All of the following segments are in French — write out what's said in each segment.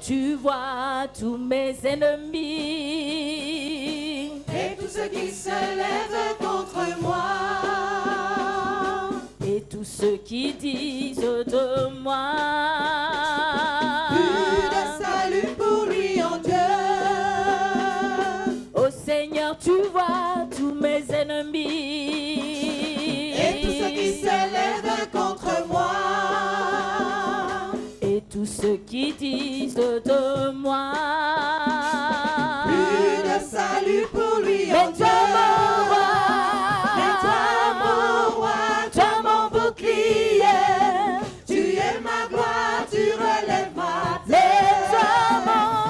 Tu vois tous mes ennemis et tous ceux qui se lèvent contre moi, et tous ceux qui disent de moi plus de salut pour lui en Dieu. Ô Seigneur, tu vois tous mes ennemis Et tous ceux qui se lèvent contre moi, et tous ceux qui disent de moi plus de salut pour lui en mais Dieu. toi mon roi, Mais toi mon roi, toi mon bouclier, tu es ma gloire, tu relèves ma tête.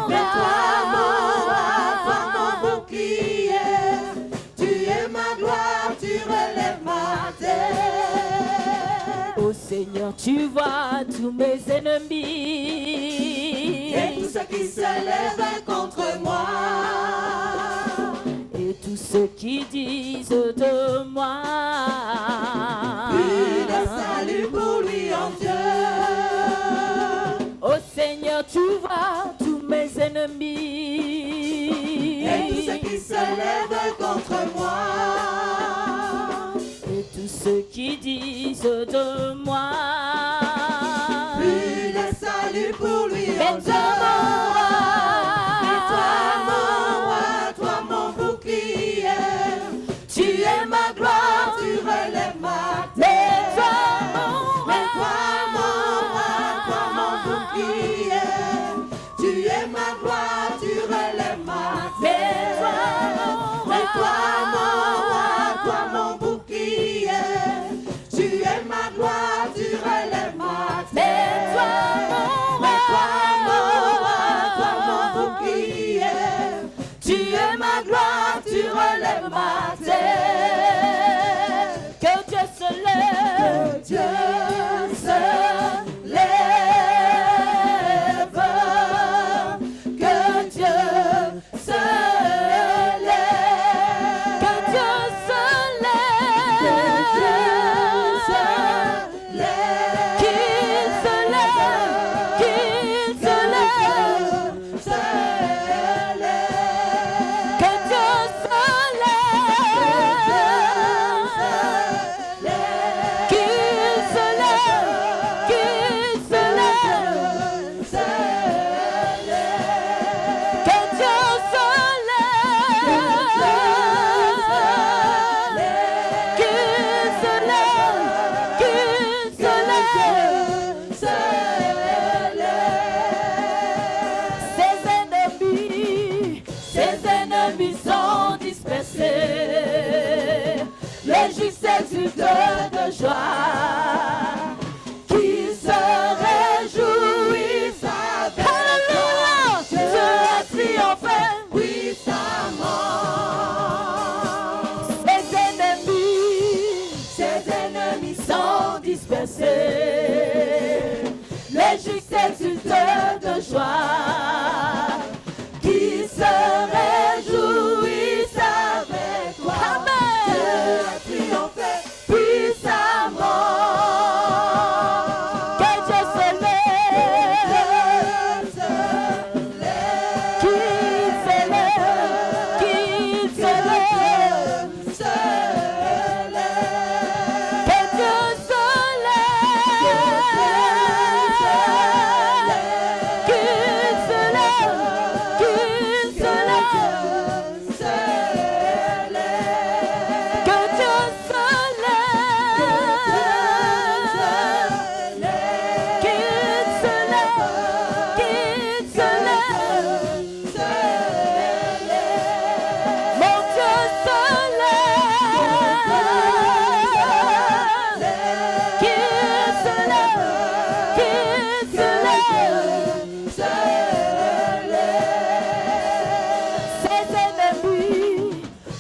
Mais toi mon roi, toi mon bouclier, tu es ma gloire, tu relèves ma tête. Ô Seigneur, tu vois tous mes ennemis Et tous ceux qui se lèvent contre moi, et tous ceux qui disent de moi plus de salut pour lui en Dieu. Ô Seigneur, tu vois tous mes ennemis Et tous ceux qui se lèvent contre moi, et tous ceux qui disent de moi plus de salut pour lui en mais Dieu. toi mon roi, Mais toi mon roi, toi mon bouclier, tu es ma gloire, tu relèves ma tête. mais toi Mais toi mon roi, toi mon bouclier, tu es ma gloire, tu relèves ma tête. Mais toi mon roi, toi mon bouclier, tu es ma gloire, tu relèves ma tête. Mais toi mon roi, toi mon bouclier, tu es ma gloire, tu relèves ma tête. que Dieu se lève, Que Dieu se lève, que Dieu se lève, que Dieu se lève, que Dieu se lève, qu'il se lève, qu'il se lève, se lève, que Dieu se lève, qu'il se lève, qu'il se lève, que Dieu se lève, qu'il se lève, qu'il se lève. Ses ennemis sont dispersés, les justes exultent de joie, qui se réjouissent avec Alléluia, Dieu a triomphé puissamment. Ses ennemis sont dispersés, les justes exultent de joie, qui se réjouissent avec toi. Amen. Dieu a triomphé Puissamment, que Dieu se lève, qu'il se lève, qu'il se lève, que Dieu se lève, qu'il se lève, qu'il se lève, que Dieu se lève, qu'il se lève, qu'il se lève, mon Dieu se lève, qu'il se lève, qu'il se lève.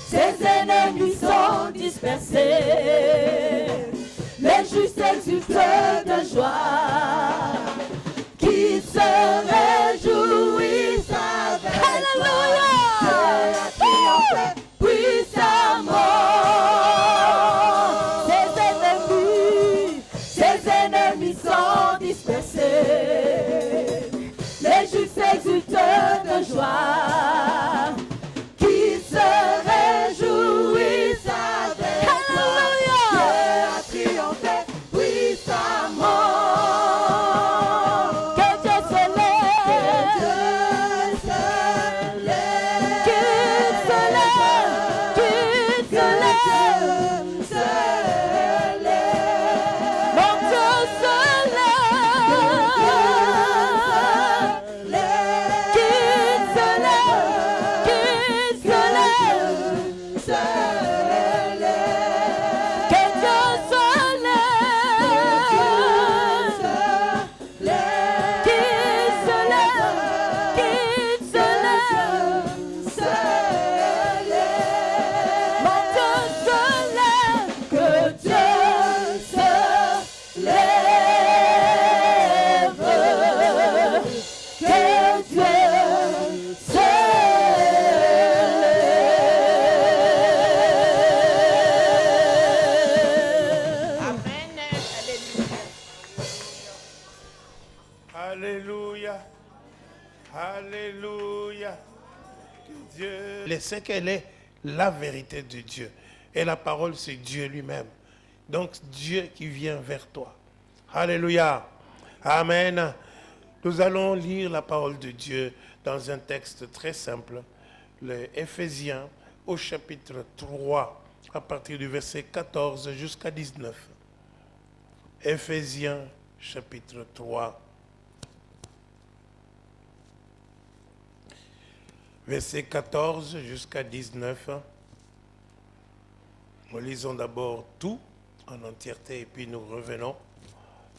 Ses ennemis sont dispersés, les justes exultent de joie, qui se réjouissent avec Alléluia. Puissamment, ses ennemis sont dispersés, les réjouit, s'exulte de joie, qui se réjouissent avec toi. Dieu a triomphé puissamment. Que Dieu se lève, qu'il se lève, qu'il se lève. Mon Dieu se lève, qu'il se lève, qu'il se lève. Que Dieu se lève, qu'il se lève, qu'il se lève. Mon Dieu se lève, que Dieu se lève, que Dieu se lève. Amen. Alléluia. Alléluia. Que Dieu le sait qu'elle est la vérité de Dieu. Et la parole, c'est Dieu lui-même. Donc, Dieu qui vient vers toi. Alléluia. Amen. Nous allons lire la parole de Dieu dans un texte très simple. Le Éphésiens au chapitre 3, à partir du verset 14 jusqu'à 19. Éphésiens chapitre 3. Verset 14 jusqu'à 19. Nous lisons d'abord tout en entièreté et puis nous revenons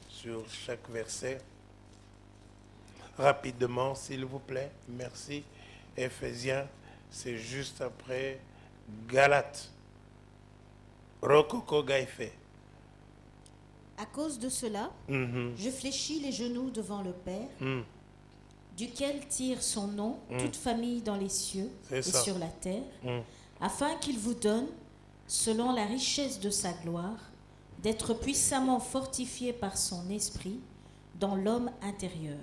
sur chaque verset. Rapidement, s'il vous plaît. Merci. Éphésiens, c'est juste après Galates. Rokoko Gaïfé. À cause de cela, je fléchis les genoux devant le Père, duquel tire son nom toute famille dans les cieux C'est et ça. sur la terre, afin qu'il vous donne, selon la richesse de sa gloire, d'être puissamment fortifié par son esprit dans l'homme intérieur,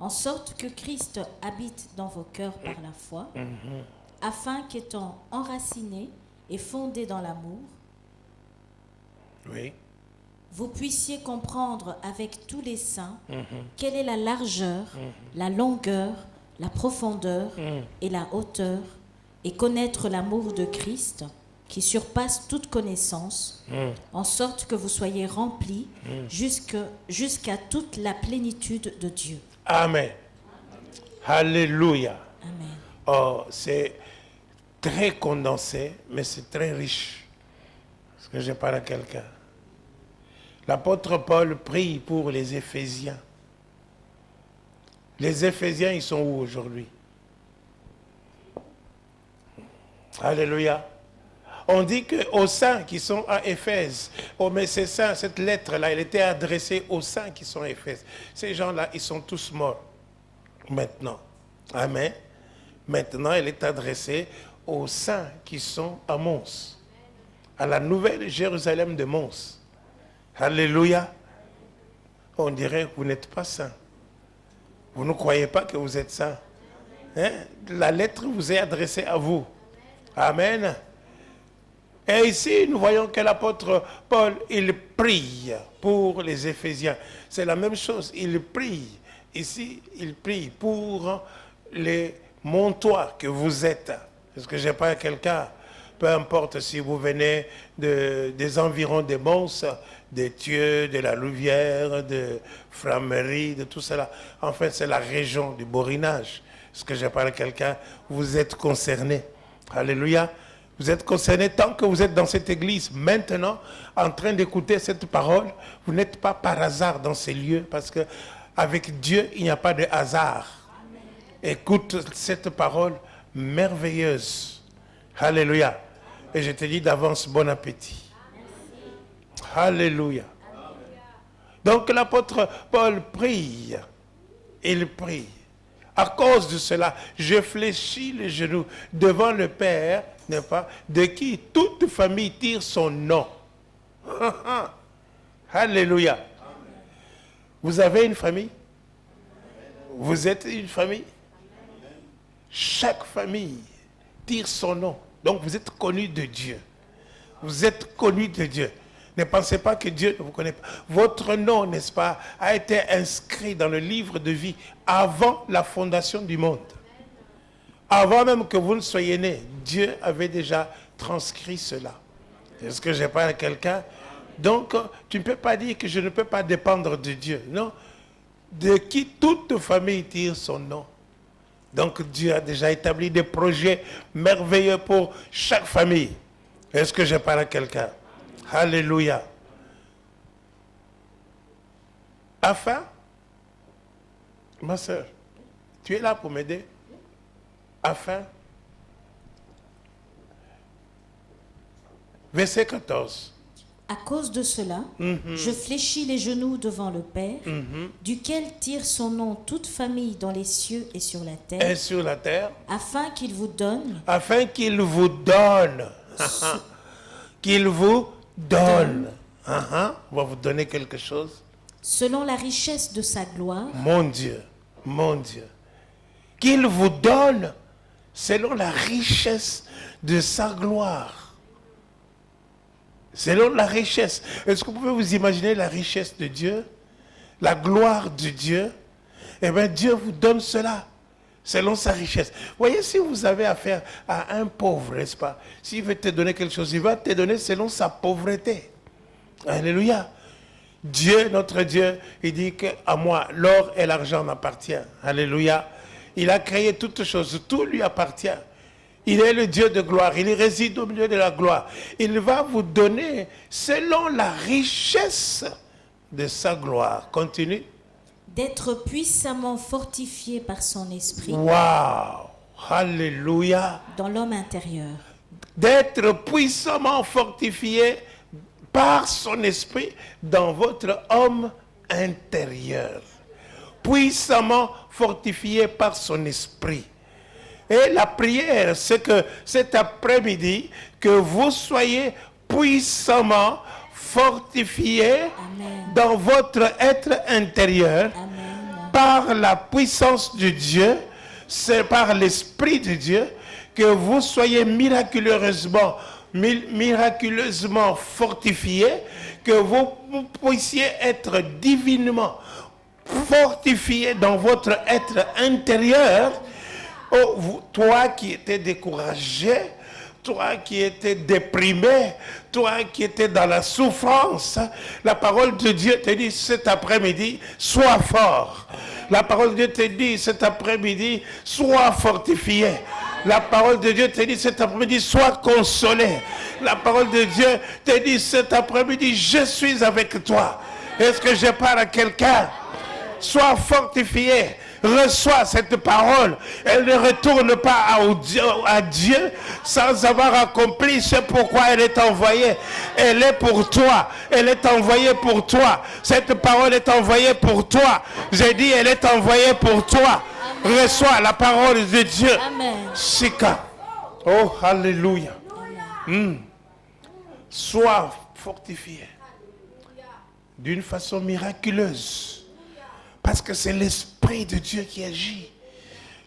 en sorte que Christ habite dans vos cœurs par la foi, afin qu'étant enraciné et fondé dans l'amour, Oui. vous puissiez comprendre avec tous les saints quelle est la largeur, la longueur, la profondeur et la hauteur, et connaître l'amour de Christ qui surpasse toute connaissance, en sorte que vous soyez remplis jusqu'à toute la plénitude de Dieu. Amen. Alléluia. Amen. Oh, c'est très condensé, mais c'est très riche. Parce que je parle à quelqu'un. L'apôtre Paul prie pour les Éphésiens. Les Éphésiens, ils sont où aujourd'hui? Alléluia. On dit qu'aux saints qui sont à Éphèse, oh mais c'est ça, cette lettre-là, elle était adressée aux saints qui sont à Éphèse. Ces gens-là, ils sont tous morts maintenant. Amen. Maintenant, elle est adressée aux saints qui sont à Mons, à la nouvelle Jérusalem de Mons. Alléluia. On dirait que vous n'êtes pas saint. Vous ne croyez pas que vous êtes saint. Hein? La lettre vous est adressée à vous. Amen. Et ici, nous voyons que l'apôtre Paul, il prie pour les Éphésiens. C'est la même chose, il prie. Ici, il prie pour les montois que vous êtes. Est-ce que j'ai pas quelqu'un, peu importe si vous venez des environs des Mons, des Thieux, de la Louvière, de Framerie, de tout cela. En fait, c'est la région du Borinage. Est-ce que j'ai pas quelqu'un, vous êtes concerné. Alléluia. Vous êtes concerné tant que vous êtes dans cette église, maintenant, en train d'écouter cette parole. Vous n'êtes pas par hasard dans ces lieux, parce que avec Dieu, il n'y a pas de hasard. Écoute cette parole merveilleuse. Alléluia. Et je te dis d'avance, bon appétit. Alléluia. Donc l'apôtre Paul prie. Il prie. À cause de cela, je fléchis les genoux devant le Père, n'est-ce pas, de qui toute famille tire son nom. Alléluia. Vous avez une famille? Vous êtes une famille. Chaque famille tire son nom. Donc vous êtes connus de Dieu. Vous êtes connus de Dieu. Ne pensez pas que Dieu ne vous connaît pas. Votre nom, n'est-ce pas, a été inscrit dans le livre de vie avant la fondation du monde. Avant même que vous ne soyez nés, Dieu avait déjà transcrit cela. Est-ce que je parle à quelqu'un? Donc, tu ne peux pas dire que je ne peux pas dépendre de Dieu. Non. De qui toute famille tire son nom. Donc, Dieu a déjà établi des projets merveilleux pour chaque famille. Est-ce que je parle à quelqu'un? Alléluia. Afin, ma soeur, tu es là pour m'aider? Afin, verset 14. À cause de cela, je fléchis les genoux devant le Père, duquel tire son nom toute famille dans les cieux et sur la terre, afin qu'il vous donne, qu'il vous donne. On va vous donner quelque chose. Selon la richesse de sa gloire. Mon Dieu. Qu'il vous donne selon la richesse de sa gloire. Selon la richesse. Est-ce que vous pouvez vous imaginer la richesse de Dieu? La gloire de Dieu? Eh bien, Dieu vous donne cela. Selon sa richesse. Voyez, si vous avez affaire à un pauvre, n'est-ce pas? S'il veut te donner quelque chose, il va te donner selon sa pauvreté. Alléluia. Dieu, notre Dieu, il dit qu'à moi, l'or et l'argent m'appartiennent. Alléluia. Il a créé toutes choses, tout lui appartient. Il est le Dieu de gloire, il réside au milieu de la gloire. Il va vous donner selon la richesse de sa gloire. Continue. D'être puissamment fortifié par son esprit. Waouh! Alléluia! Dans l'homme intérieur. D'être puissamment fortifié par son esprit dans votre homme intérieur. Puissamment fortifié par son esprit. Et la prière, c'est que cet après-midi, que vous soyez puissamment fortifié dans votre être intérieur. Amen. Par la puissance de Dieu, c'est par l'Esprit de Dieu, que vous soyez miraculeusement fortifié, que vous puissiez être divinement fortifié dans votre être intérieur. Oh, toi qui étais découragé, toi qui étais déprimé, toi qui étais dans la souffrance, la parole de Dieu te dit cet après-midi, sois fort. La parole de Dieu te dit cet après-midi, sois fortifié. La parole de Dieu te dit cet après-midi, sois consolé. La parole de Dieu te dit cet après-midi, je suis avec toi. Est-ce que je parle à quelqu'un? Sois fortifié. Reçois cette parole. Elle ne retourne pas à Dieu sans avoir accompli ce pourquoi elle est envoyée. Elle est pour toi. Elle est envoyée pour toi. Cette parole est envoyée pour toi. J'ai dit, elle est envoyée pour toi. Amen. Reçois la parole de Dieu. Amen. Shika. Oh, alléluia. Sois fortifié d'une façon miraculeuse. Parce que c'est l'Esprit de Dieu qui agit.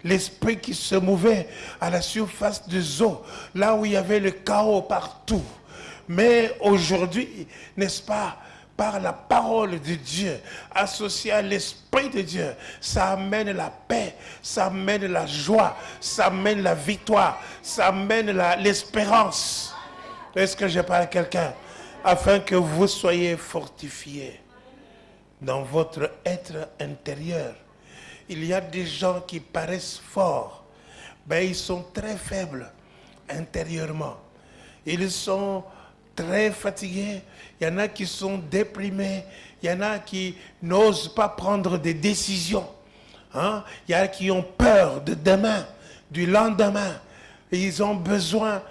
L'Esprit qui se mouvait à la surface des eaux, là où il y avait le chaos partout. Mais aujourd'hui, n'est-ce pas, par la parole de Dieu, associée à l'Esprit de Dieu, ça amène la paix, ça amène la joie, ça amène la victoire, ça amène l'espérance. Est-ce que je parle à quelqu'un? Afin que vous soyez fortifiés dans votre être intérieur. Il y a des gens qui paraissent forts, mais ils sont très faibles intérieurement. Ils sont très fatigués. Il y en a qui sont déprimés. Il y en a qui n'osent pas prendre des décisions. Il y en a qui ont peur de demain, du lendemain. Et ils ont besoin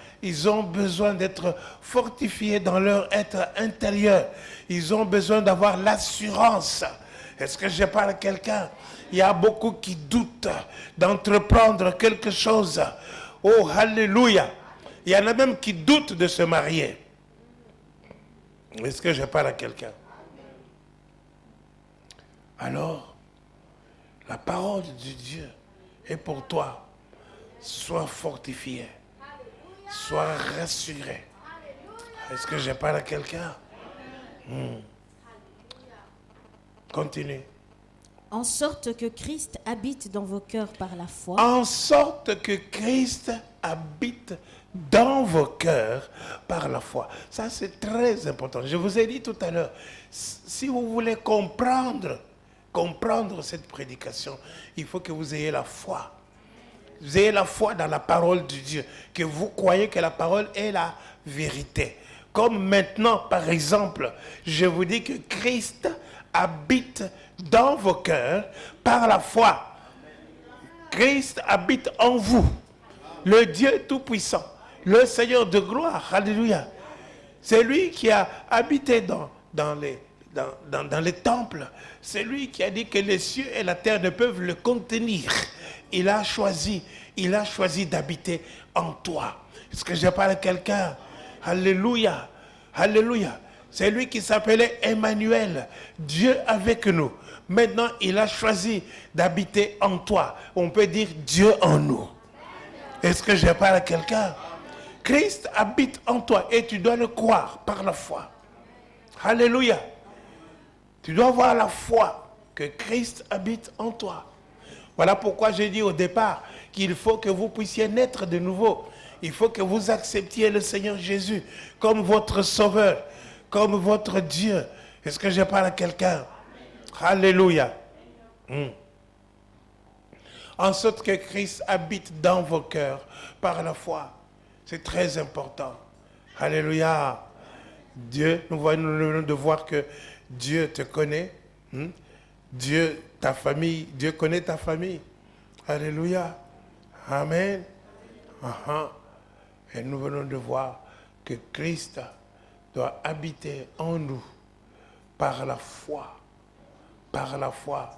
d'être fortifiés dans leur être intérieur. Ils ont besoin d'avoir l'assurance. Est-ce que je parle à quelqu'un? Il y a beaucoup qui doutent d'entreprendre quelque chose. Oh, alléluia. Il y en a même qui doutent de se marier. Est-ce que je parle à quelqu'un? Alors, La parole de Dieu est pour toi. Sois fortifié. Sois rassuré. Est-ce que je parle à quelqu'un? Continue. En sorte que Christ habite dans vos cœurs par la foi. En sorte que Christ habite dans vos cœurs par la foi. Ça, c'est très important. Je vous ai dit tout à l'heure, si vous voulez comprendre cette prédication, il faut que vous ayez la foi. Vous ayez la foi dans la parole de Dieu, que vous croyez que la parole est la vérité. Comme maintenant, par exemple, je vous dis que Christ habite dans vos cœurs par la foi. Christ habite en vous. Le Dieu Tout-Puissant, le Seigneur de gloire, alléluia. C'est lui qui a habité dans les temples. C'est lui qui a dit que les cieux et la terre ne peuvent le contenir. Il a choisi d'habiter en toi. Est-ce que je parle à quelqu'un? Alléluia, alléluia. C'est lui qui s'appelait Emmanuel, Dieu avec nous. Maintenant, il a choisi d'habiter en toi. On peut dire Dieu en nous. Est-ce que je parle à quelqu'un? Christ habite en toi et tu dois le croire par la foi. Alléluia. Tu dois avoir la foi que Christ habite en toi. Voilà pourquoi j'ai dit au départ qu'il faut que vous puissiez naître de nouveau. Il faut que vous acceptiez le Seigneur Jésus comme votre sauveur, comme votre Dieu. Est-ce que je parle à quelqu'un? Alléluia. En sorte que Christ habite dans vos cœurs par la foi. C'est très important. Alléluia. Dieu, nous venons de voir que Dieu te connaît. Dieu, ta famille, Dieu connaît ta famille. Alléluia. Amen. Et nous venons de voir que Christ doit habiter en nous par la foi. Par la foi.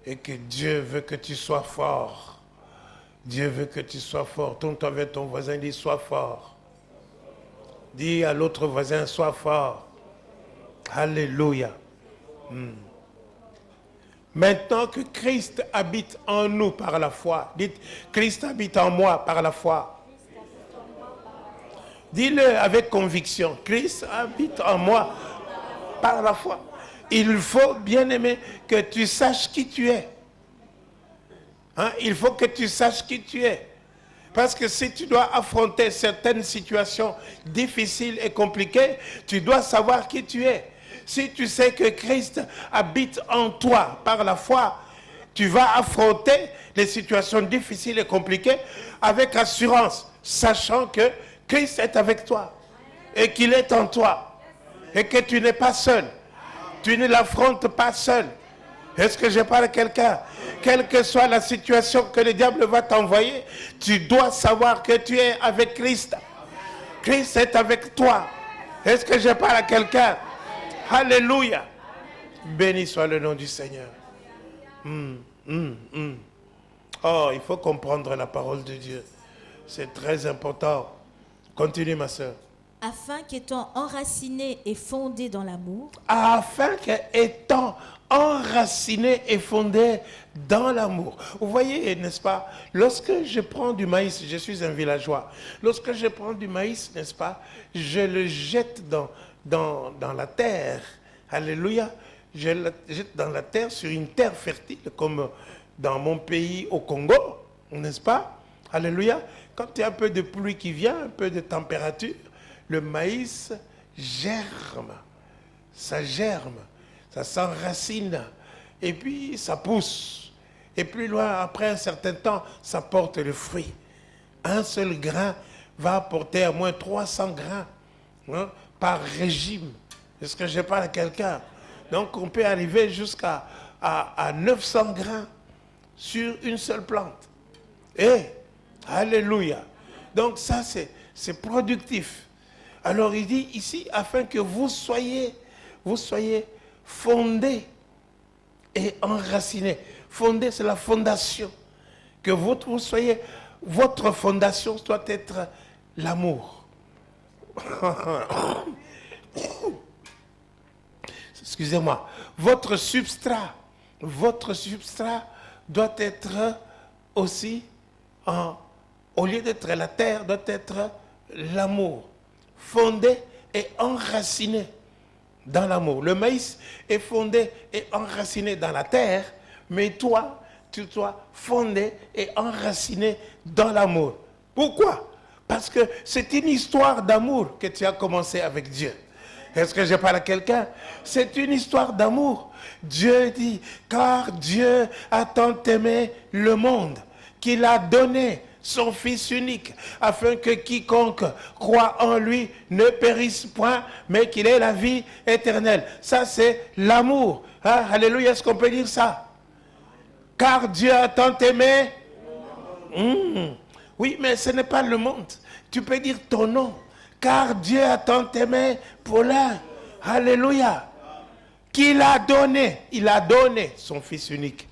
Et que Dieu veut que tu sois fort. Dieu veut que tu sois fort. Tourne-toi vers ton voisin, dis sois fort. Dis à l'autre voisin, sois fort. Alléluia. Maintenant que Christ habite en nous par la foi, dites, Christ habite en moi par la foi. Dis-le avec conviction, Christ habite en moi par la foi. Il faut, bien-aimé, que tu saches qui tu es. Il faut que tu saches qui tu es. Parce que si tu dois affronter certaines situations difficiles et compliquées, tu dois savoir qui tu es. Si tu sais que Christ habite en toi par la foi, tu vas affronter les situations difficiles et compliquées avec assurance, sachant que Christ est avec toi et qu'il est en toi et que tu n'es pas seul. Tu ne l'affrontes pas seul. Est-ce que je parle à quelqu'un? Quelle que soit la situation que le diable va t'envoyer, tu dois savoir que tu es avec Christ. Christ est avec toi. Est-ce que je parle à quelqu'un? Alléluia. Béni soit le nom du Seigneur. Oh, il faut comprendre la parole de Dieu. C'est très important. Continue, ma soeur. Afin qu'étant enraciné et fondé dans l'amour. Afin qu'étant enraciné et fondé dans l'amour. Vous voyez, n'est-ce pas, lorsque je prends du maïs, je suis un villageois, lorsque je prends du maïs, n'est-ce pas, je le jette dans la terre. Alléluia. Je le jette dans la terre, sur une terre fertile, comme dans mon pays au Congo, n'est-ce pas? Alléluia. Quand il y a un peu de pluie qui vient, un peu de température, le maïs germe. Ça germe. Ça s'enracine. Et puis, ça pousse. Et plus loin, après un certain temps, ça porte le fruit. Un seul grain va apporter à moins 300 grains par régime. Est-ce que je parle à quelqu'un? Donc, on peut arriver jusqu'à 900 grains sur une seule plante. Alléluia. Donc, ça, c'est productif. Alors, il dit ici, afin que vous soyez fondés et enracinés. Fondé, c'est la fondation. Que votre fondation doit être l'amour. Excusez-moi. Votre substrat doit être aussi, au lieu d'être la terre, doit être l'amour, fondé et enraciné dans l'amour. Le maïs est fondé et enraciné dans la terre, mais toi, tu dois fondé et enraciné dans l'amour. Pourquoi? Parce que c'est une histoire d'amour que tu as commencé avec Dieu. Est-ce que je parle à quelqu'un? C'est une histoire d'amour. Dieu dit, car Dieu a tant aimé le monde qu'il a donné son Fils unique, afin que quiconque croit en lui ne périsse point, mais qu'il ait la vie éternelle. Ça, c'est l'amour. Hein? Alléluia, est-ce qu'on peut dire ça? Car Dieu a tant aimé. Oui, mais ce n'est pas le monde. Tu peux dire ton nom. Car Dieu a tant aimé Paulin. Alléluia. Qu'il a donné. Il a donné son Fils unique.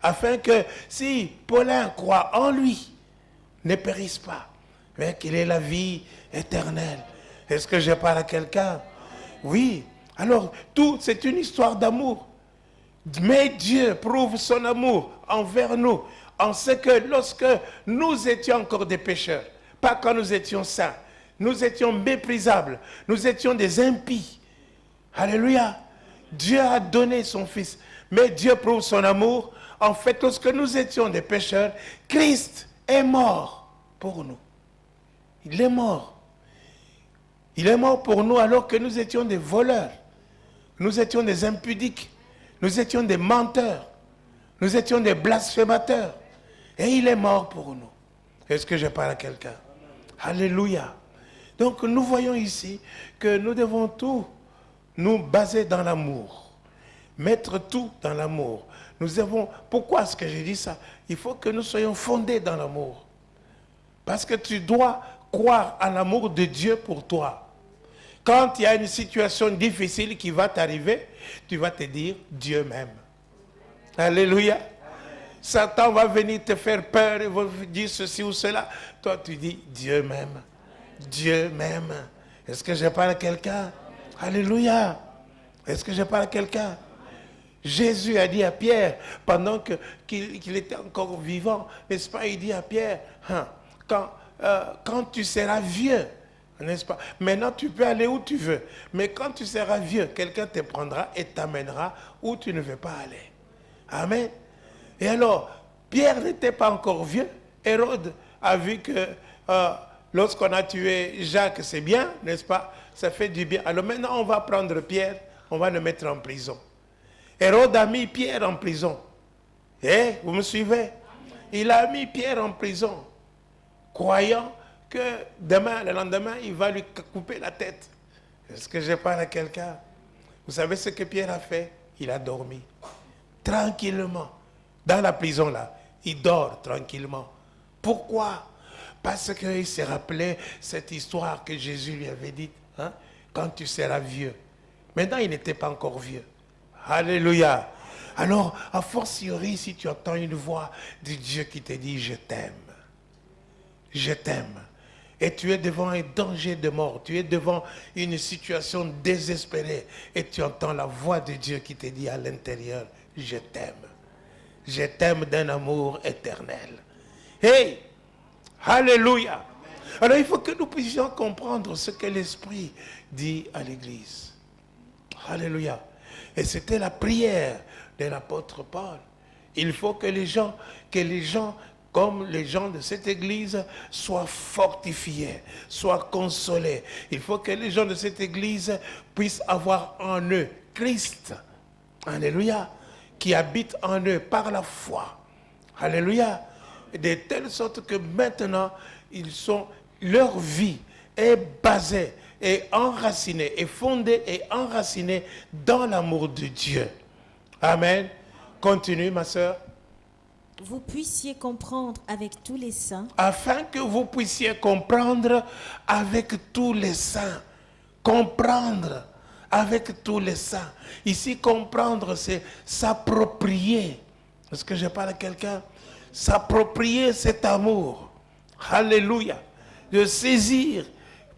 Afin que si Paulin croit en lui, ne périsse pas, mais qu'il ait la vie éternelle. Est-ce que je parle à quelqu'un? Oui. Alors, tout, c'est une histoire d'amour. Mais Dieu prouve son amour envers nous, en ce que lorsque nous étions encore des pécheurs, pas quand nous étions saints, nous étions méprisables, nous étions des impies. Alléluia. Dieu a donné son Fils. Mais Dieu prouve son amour. En fait, lorsque nous étions des pécheurs, Christ est mort pour nous. Il est mort. Il est mort pour nous alors que nous étions des voleurs. Nous étions des impudiques. Nous étions des menteurs. Nous étions des blasphémateurs. Et il est mort pour nous. Est-ce que je parle à quelqu'un? Alléluia. Donc nous voyons ici que nous devons tout nous baser dans l'amour. Mettre tout dans l'amour. Pourquoi est-ce que j'ai dit ça? Il faut que nous soyons fondés dans l'amour. Parce que tu dois croire à l'amour de Dieu pour toi. Quand il y a une situation difficile qui va t'arriver, tu vas te dire Dieu m'aime. Alléluia. Satan va venir te faire peur et va dire ceci ou cela. Toi, tu dis Dieu m'aime. Dieu m'aime. Est-ce que je parle à quelqu'un? Alléluia. Est-ce que je parle à quelqu'un? Jésus a dit à Pierre, pendant qu'il était encore vivant, n'est-ce pas, il dit à Pierre, quand tu seras vieux, n'est-ce pas, maintenant tu peux aller où tu veux, mais quand tu seras vieux, quelqu'un te prendra et t'amènera où tu ne veux pas aller. Amen. Et alors, Pierre n'était pas encore vieux. Hérode a vu que lorsqu'on a tué Jacques, c'est bien, n'est-ce pas, ça fait du bien. Alors maintenant, on va prendre Pierre, on va le mettre en prison. Hérode a mis Pierre en prison. Vous me suivez? Il a mis Pierre en prison, croyant que le lendemain, il va lui couper la tête. Est-ce que je parle à quelqu'un? Vous savez ce que Pierre a fait? Il a dormi. Tranquillement. Dans la prison là. Il dort tranquillement. Pourquoi? Parce qu'il s'est rappelé cette histoire que Jésus lui avait dite. Hein? Quand tu seras vieux. Maintenant, il n'était pas encore vieux. Alléluia. Alors, a fortiori, si tu entends une voix de Dieu qui te dit « Je t'aime ». Je t'aime. Et tu es devant un danger de mort. Tu es devant une situation désespérée. Et tu entends la voix de Dieu qui te dit à l'intérieur « Je t'aime ». Je t'aime d'un amour éternel. Hey! Alléluia. Alors, il faut que nous puissions comprendre ce que l'Esprit dit à l'Église. Alléluia. Et c'était la prière de l'apôtre Paul. Il faut que les gens, comme les gens de cette église, soient fortifiés, soient consolés. Il faut que les gens de cette église puissent avoir en eux Christ. Alléluia. Qui habite en eux par la foi. Alléluia. De telle sorte que maintenant, leur vie est basée et enracinée, et fondée et enracinée dans l'amour de Dieu. Amen. Continue, ma sœur. Vous puissiez comprendre avec tous les saints. Afin que vous puissiez comprendre avec tous les saints. Comprendre avec tous les saints. Ici, comprendre, c'est s'approprier. Est-ce que je parle à quelqu'un? S'approprier cet amour. Alléluia. De saisir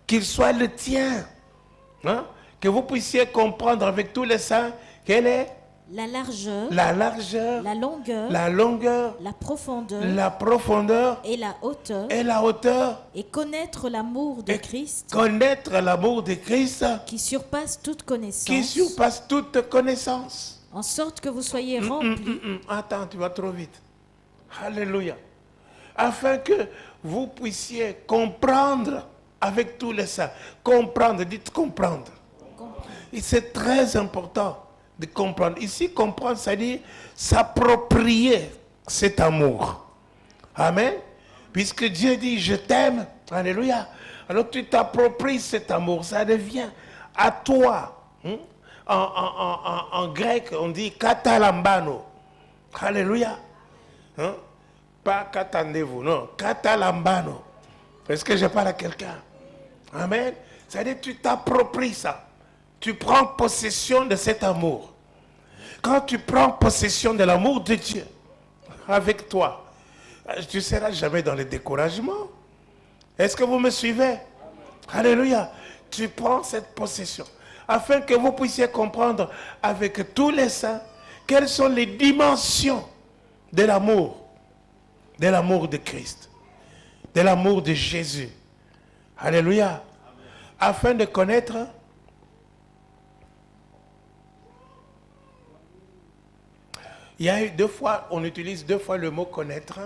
qu'il soit le tien. Hein? Que vous puissiez comprendre avec tous les saints quelle est la largeur, la largeur, la longueur, la longueur, la profondeur la profondeur et la hauteur, et la hauteur. et connaître l'amour de Et Christ connaître l'amour de Christ qui surpasse toute connaissance, qui surpasse toute connaissance. en sorte que vous soyez remplis Attends, tu vas trop vite. Alléluia. Afin que vous puissiez comprendre avec tous les saints. Comprendre, dites comprendre. Et c'est très important de comprendre. Ici, comprendre, c'est-à-dire s'approprier cet amour. Amen. Puisque Dieu dit, je t'aime. Alléluia. Alors tu t'appropries cet amour. Ça devient à toi. En grec, on dit katalambano. Alléluia. Pas qu'attendez-vous, non. Katalambano. Est-ce que je parle à quelqu'un? Amen. C'est-à-dire tu t'appropries ça. Tu prends possession de cet amour. Quand tu prends possession de l'amour de Dieu avec toi, tu ne seras jamais dans le découragement. Est-ce que vous me suivez? Alléluia. Tu prends cette possession afin que vous puissiez comprendre avec tous les saints quelles sont les dimensions de l'amour de Christ, de l'amour de Jésus. Alléluia. Afin de connaître il y a eu deux fois, on utilise deux fois le mot connaître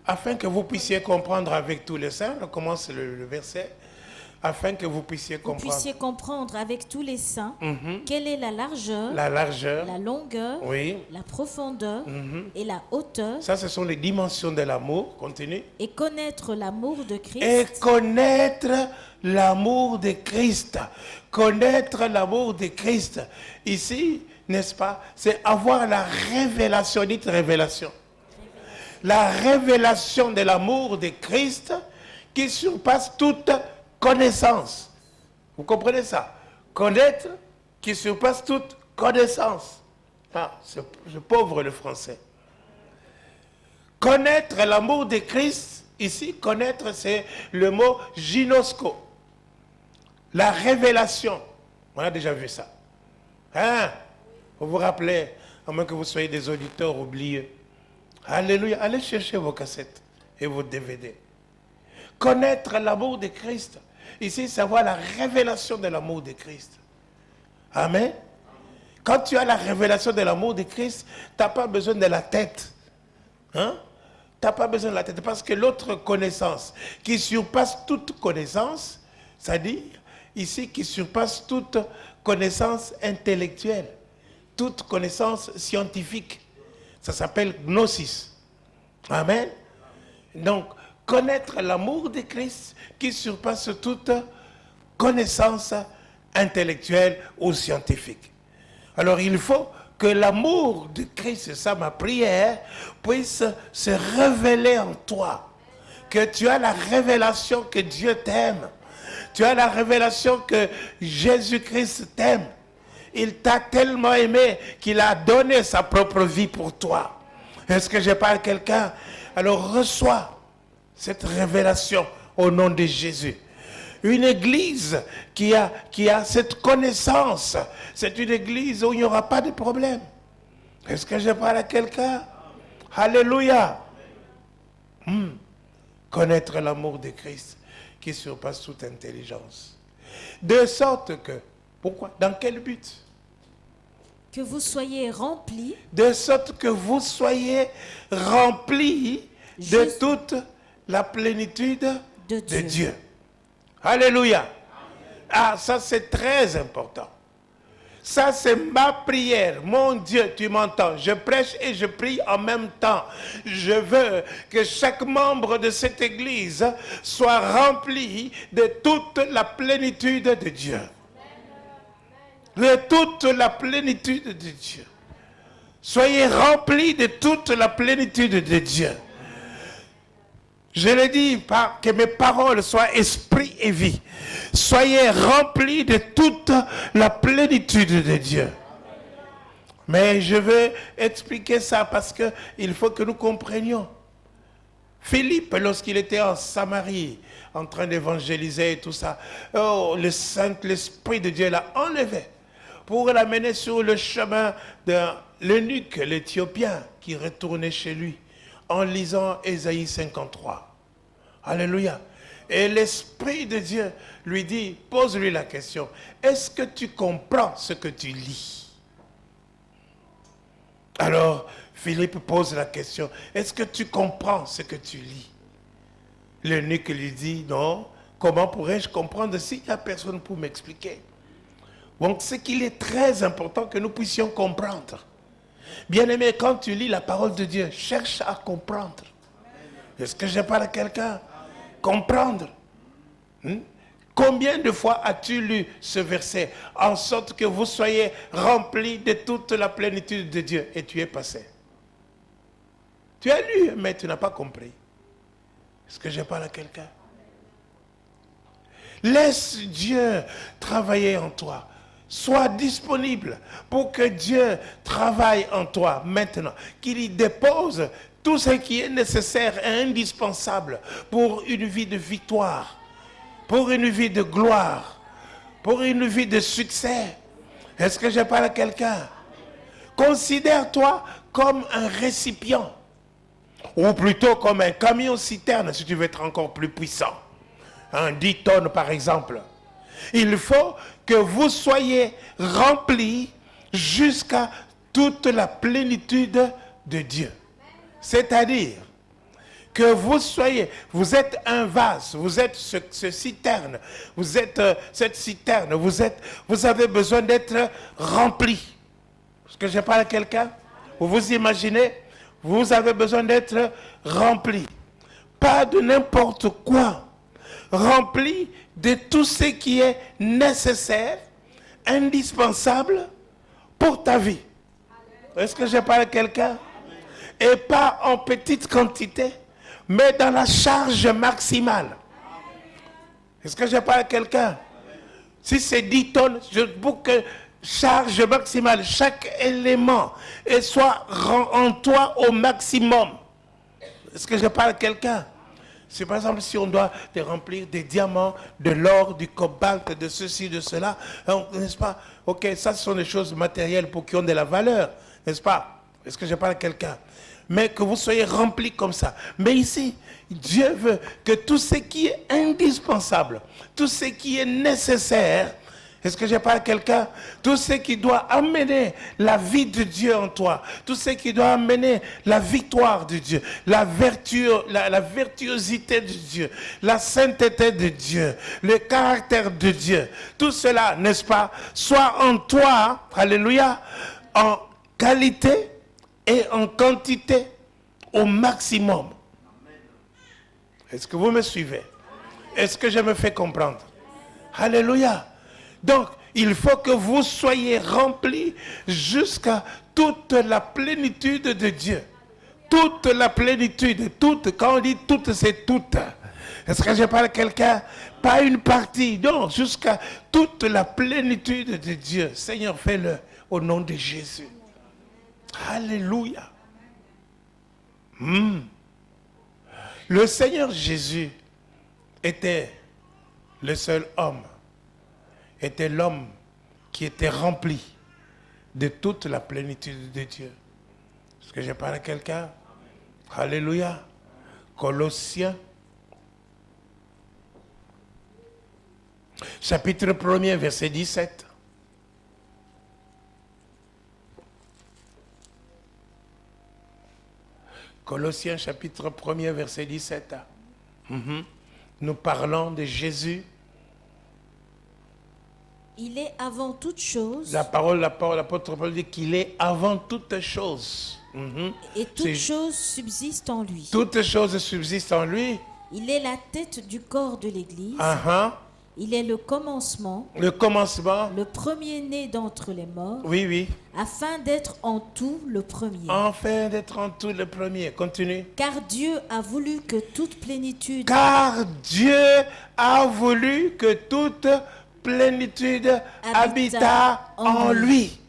afin que vous puissiez comprendre avec tous les saints. On commence le verset. Afin que vous puissiez comprendre avec tous les saints quelle est la largeur, la longueur, oui, la profondeur et la hauteur. Ça, ce sont les dimensions de l'amour. Continue. Et connaître l'amour de Christ. Et connaître l'amour de Christ. Connaître l'amour de Christ. Ici, n'est-ce pas, c'est avoir la révélation. Dites révélation. La révélation de l'amour de Christ qui surpasse toute connaissance. Vous comprenez ça? Connaître qui surpasse toute connaissance. Ah, c'est pauvre le français. Connaître l'amour de Christ, ici, connaître, c'est le mot gynosco. La révélation. On a déjà vu ça. Hein? Vous vous rappelez, à moins que vous soyez des auditeurs oubliés. Alléluia. Allez chercher vos cassettes et vos DVD. Connaître l'amour de Christ. Ici, savoir la révélation de l'amour de Christ. Amen. Quand tu as la révélation de l'amour de Christ, tu n'as pas besoin de la tête. Hein? Tu n'as pas besoin de la tête. Parce que l'autre connaissance qui surpasse toute connaissance, c'est-à-dire ici qui surpasse toute connaissance intellectuelle, toute connaissance scientifique, ça s'appelle gnosis. Amen. Donc, connaître l'amour de Christ qui surpasse toute connaissance intellectuelle ou scientifique. Alors il faut que l'amour de Christ, c'est ça ma prière, puisse se révéler en toi. Que tu as la révélation que Dieu t'aime. Tu as la révélation que Jésus-Christ t'aime. Il t'a tellement aimé qu'il a donné sa propre vie pour toi. Est-ce que je parle à quelqu'un? Alors reçois cette révélation au nom de Jésus. Une église qui a cette connaissance, c'est une église où il n'y aura pas de problème. Est-ce que je parle à quelqu'un? Alléluia. Connaître l'amour de Christ qui surpasse toute intelligence. De sorte que, pourquoi? Dans quel but? Que vous soyez remplis. De sorte que vous soyez remplis de toute la plénitude de Dieu. Alléluia. Ah, ça c'est très important. Ça c'est ma prière. Mon Dieu, tu m'entends. Je prêche et je prie en même temps. Je veux que chaque membre de cette église soit rempli de toute la plénitude de Dieu. De toute la plénitude de Dieu. Soyez remplis de toute la plénitude de Dieu. Je le dis, que mes paroles soient esprit et vie. Soyez remplis de toute la plénitude de Dieu. Mais je veux expliquer ça parce qu'il faut que nous comprenions. Philippe, lorsqu'il était en Samarie, en train d'évangéliser et tout ça, l'Esprit de Dieu l'a enlevé pour l'amener sur le chemin de l'eunuque, l'Éthiopien, qui retournait chez lui en lisant Ésaïe 53. Alléluia. Et l'Esprit de Dieu lui dit, pose-lui la question, est-ce que tu comprends ce que tu lis? Alors, Philippe pose la question, est-ce que tu comprends ce que tu lis? L'eunuque lui dit, non, comment pourrais-je comprendre s'il n'y a personne pour m'expliquer? Donc, c'est qu'il est très important que nous puissions comprendre. Bien-aimé, quand tu lis la parole de Dieu, cherche à comprendre. Est-ce que je parle à quelqu'un? Comprendre. Combien de fois as-tu lu ce verset en sorte que vous soyez remplis de toute la plénitude de Dieu et tu es passé? Tu as lu, mais tu n'as pas compris. Est-ce que je parle à quelqu'un? Laisse Dieu travailler en toi. Sois disponible pour que Dieu travaille en toi maintenant. Qu'il y dépose tout ce qui est nécessaire et indispensable pour une vie de victoire, pour une vie de gloire, pour une vie de succès. Est-ce que je parle à quelqu'un? Considère-toi comme un récipient, ou plutôt comme un camion-citerne si tu veux être encore plus puissant. 10 tonnes par exemple. Il faut que vous soyez remplis jusqu'à toute la plénitude de Dieu. C'est-à-dire que vous êtes un vase, vous êtes ce citerne, vous êtes cette citerne, vous avez besoin d'être rempli. Est-ce que je parle à quelqu'un? Vous vous imaginez? Vous avez besoin d'être rempli. Pas de n'importe quoi. Rempli de tout ce qui est nécessaire, indispensable pour ta vie. Est-ce que je parle à quelqu'un? Et pas en petite quantité, mais dans la charge maximale. Est-ce que je parle à quelqu'un? Si c'est 10 tonnes, pour que charge maximale, chaque élément et soit en toi au maximum. Est-ce que je parle à quelqu'un? C'est par exemple si on doit te remplir des diamants, de l'or, du cobalt, de ceci, de cela, n'est-ce pas? Ok, ça ce sont des choses matérielles pour qui ont de la valeur, n'est-ce pas? Est-ce que je parle à quelqu'un? Mais que vous soyez remplis comme ça. Mais ici, Dieu veut que tout ce qui est indispensable, tout ce qui est nécessaire, est-ce que je parle à quelqu'un? Tout ce qui doit amener la vie de Dieu en toi, tout ce qui doit amener la victoire de Dieu, la vertu, la vertuosité de Dieu, la sainteté de Dieu, le caractère de Dieu, tout cela, n'est-ce pas, soit en toi, alléluia, en qualité et en quantité au maximum. Est-ce que vous me suivez? Est-ce que je me fais comprendre? Alléluia. Donc, il faut que vous soyez remplis jusqu'à toute la plénitude de Dieu. Toute la plénitude, toute, quand on dit toute, c'est toute. Est-ce que je parle à quelqu'un? Pas une partie, non, jusqu'à toute la plénitude de Dieu. Seigneur, fais-le au nom de Jésus. Alléluia. Le Seigneur Jésus était le seul homme, était l'homme qui était rempli de toute la plénitude de Dieu. Est-ce que je parle à quelqu'un? Alléluia. Colossiens, chapitre 1er, verset 17. Colossiens, chapitre 1er, verset 17. Nous parlons de Jésus. Il est avant toute chose. L'apôtre Paul dit qu'il est avant toute chose. Et toute chose subsiste en lui. Toutes choses subsistent en lui. Il est la tête du corps de l'Église. Il est le commencement. Le commencement. Le premier-né d'entre les morts. Oui, oui. Afin d'être en tout le premier. Afin d'être en tout le premier. Continue. Car Dieu a voulu que toute plénitude. Car Dieu a voulu que toute plénitude habita en lui.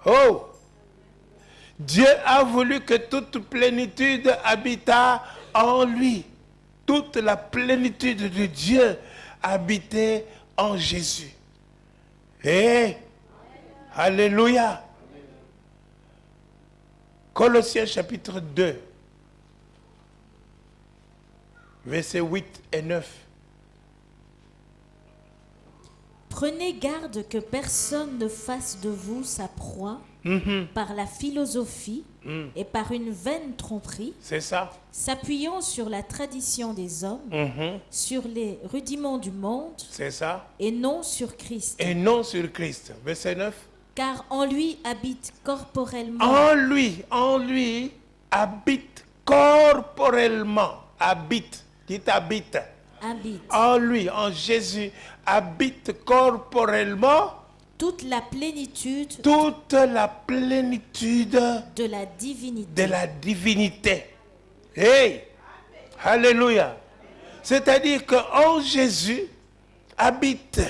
Oh! Dieu a voulu que toute plénitude habitât en lui. Toute la plénitude de Dieu habitait en Jésus. Et alléluia. Colossiens chapitre 2, versets 8 et 9. Prenez garde que personne ne fasse de vous sa proie par la philosophie et par une vaine tromperie, C'est ça. s'appuyant sur la tradition des hommes, sur les rudiments du monde C'est ça. et non sur Christ. Et non sur Christ. Verset 9. Car en lui habite corporellement En lui, habite corporellement. Habite. Dites habite. habite En lui, en Jésus, habite corporellement toute la plénitude toute la plénitude de la divinité. de la divinité. Hey! Alléluia. C'est-à-dire qu'en Jésus habite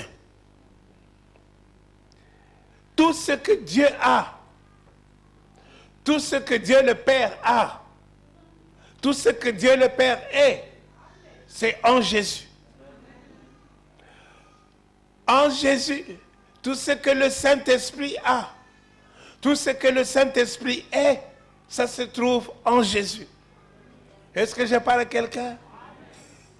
tout ce que Dieu a, tout ce que Dieu le Père a, tout ce que Dieu le Père est, c'est en Jésus. En Jésus, tout ce que le Saint-Esprit a, tout ce que le Saint-Esprit est, ça se trouve en Jésus. Est-ce que je parle à quelqu'un?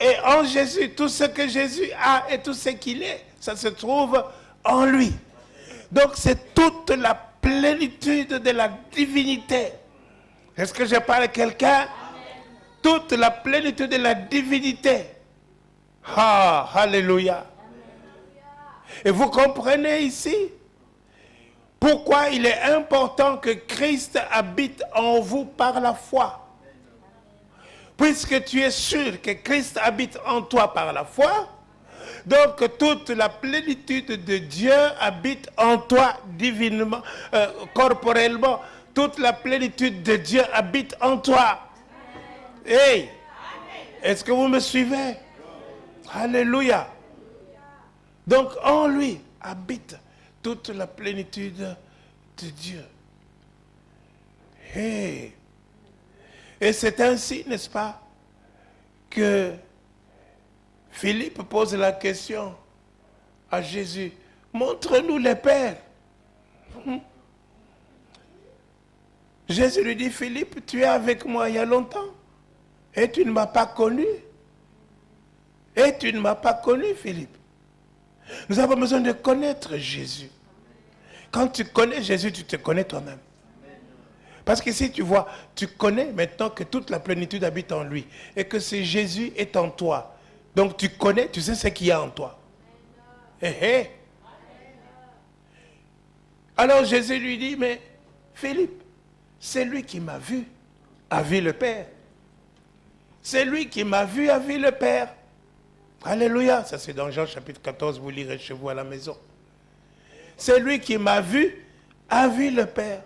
Et en Jésus, tout ce que Jésus a et tout ce qu'il est, ça se trouve en lui. Donc c'est toute la plénitude de la divinité. Est-ce que je parle à quelqu'un? Toute la plénitude de la divinité. Ah, alléluia. Et vous comprenez ici pourquoi il est important que Christ habite en vous par la foi. Puisque tu es sûr que Christ habite en toi par la foi, donc toute la plénitude de Dieu habite en toi divinement, corporellement. Toute la plénitude de Dieu habite en toi. Hey! Est-ce que vous me suivez? Alléluia. Donc en lui habite toute la plénitude de Dieu. Hey! Et c'est ainsi, n'est-ce pas, que Philippe pose la question à Jésus. Montre-nous les Pères. Jésus lui dit, Philippe, tu es avec moi il y a longtemps et tu ne m'as pas connu. Et tu ne m'as pas connu, Philippe. Nous avons besoin de connaître Jésus. Quand tu connais Jésus, tu te connais toi-même. Parce que si tu vois, tu connais maintenant que toute la plénitude habite en lui et que ce Jésus est en toi. Donc tu connais, tu sais ce qu'il y a en toi. Alors Jésus lui dit, mais Philippe, c'est lui qui m'a vu, a vu le Père. C'est lui qui m'a vu, a vu le Père. Alléluia. Ça c'est dans Jean chapitre 14, vous lirez chez vous à la maison. C'est lui qui m'a vu, a vu le Père.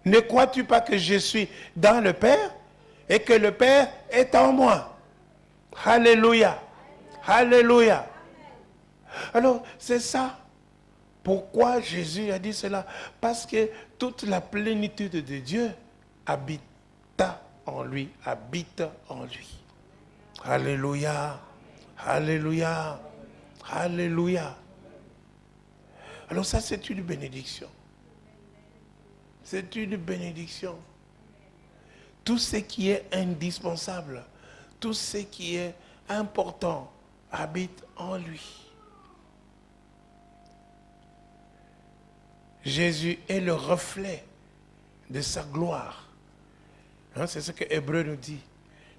Ne crois-tu pas que je suis dans le Père et que le Père est en moi? Alléluia. Alléluia. Alors, c'est ça. Pourquoi Jésus a dit cela? Parce que toute la plénitude de Dieu habita en lui, habite en lui. Alléluia. Alléluia. Alléluia. Alors ça, c'est une bénédiction. C'est une bénédiction. Tout ce qui est indispensable, tout ce qui est important habite en lui. Jésus est le reflet de sa gloire. Hein, c'est ce que Hébreu nous dit.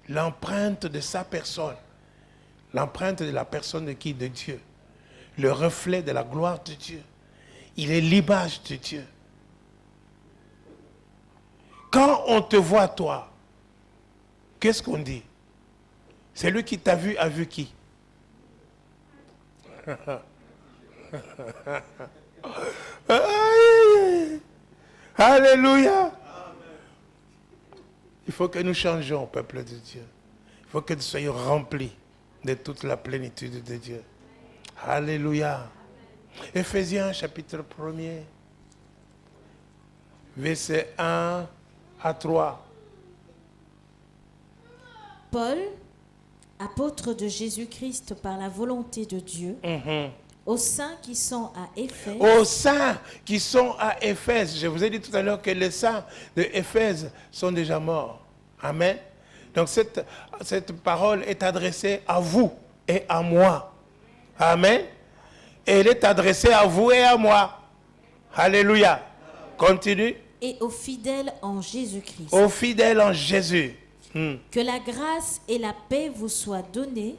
L'empreinte de sa personne. L'empreinte de la personne de qui? De Dieu. Le reflet de la gloire de Dieu. Il est l'image de Dieu. Quand on te voit, toi, qu'est-ce qu'on dit? Celui qui t'a vu a vu qui? Alléluia. Il faut que nous changions, peuple de Dieu. Il faut que nous soyons remplis de toute la plénitude de Dieu. Alléluia. Éphésiens chapitre 1er, versets 1 à 3. Paul, apôtre de Jésus-Christ par la volonté de Dieu, aux saints qui sont à Éphèse, Aux saints qui sont à Éphèse. Je vous ai dit tout à l'heure que les saints de Éphèse sont déjà morts. Amen. Donc cette parole est adressée à vous et à moi. Amen. Et elle est adressée à vous et à moi. Alléluia. Continue. et aux fidèles en Jésus-Christ. Aux fidèles en Jésus. Que la grâce et la paix vous soient données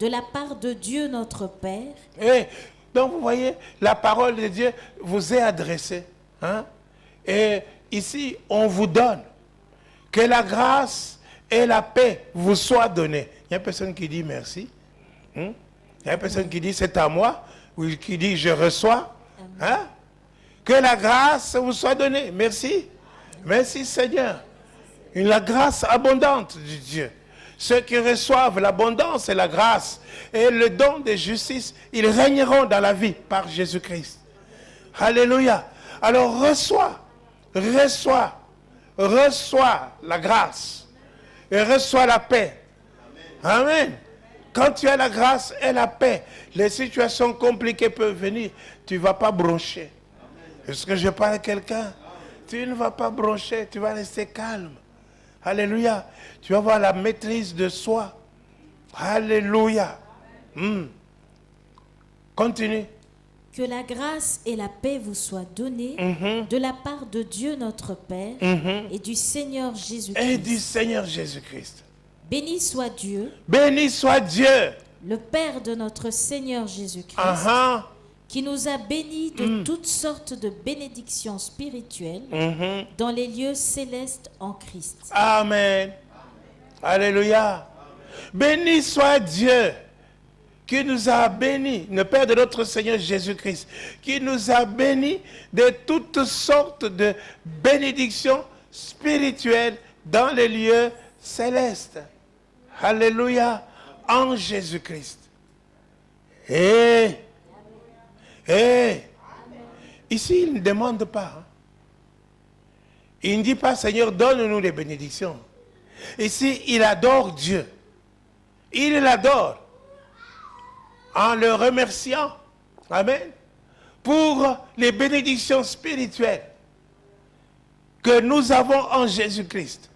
de la part de Dieu notre Père. Et donc vous voyez, la parole de Dieu vous est adressée. Hein? Et ici, on vous donne que la grâce et la paix vous soient données. Il y a personne qui dit merci. Il y a personne qui dit c'est à moi, ou qui dit je reçois. Hein? Que la grâce vous soit donnée. Merci. Merci Seigneur. La grâce abondante de Dieu. Ceux qui reçoivent l'abondance et la grâce et le don de justice, ils régneront dans la vie par Jésus-Christ. Alléluia. Alors reçois la grâce et reçois la paix. Amen. Quand tu as la grâce et la paix, les situations compliquées peuvent venir. Tu ne vas pas broncher. Est-ce que je parle à quelqu'un? Tu ne vas pas broncher, tu vas rester calme. Alléluia. Tu vas avoir la maîtrise de soi. Alléluia. Continue. Que la grâce et la paix vous soient données de la part de Dieu notre Père et du Seigneur Jésus-Christ. Et du Seigneur Jésus-Christ. Béni soit Dieu, Béni soit Dieu. le Père de notre Seigneur Jésus-Christ, qui nous a bénis de toutes sortes de bénédictions spirituelles dans les lieux célestes en Christ. Amen. Alléluia. Béni soit Dieu qui nous a bénis, le Père de notre Seigneur Jésus-Christ, qui nous a bénis de toutes sortes de bénédictions spirituelles dans les lieux célestes. Alléluia. En Jésus-Christ. Ici, il ne demande pas. Il ne dit pas, Seigneur, donne-nous les bénédictions. Ici, il adore Dieu. Il l'adore en le remerciant. Amen. Pour les bénédictions spirituelles que nous avons en Jésus-Christ.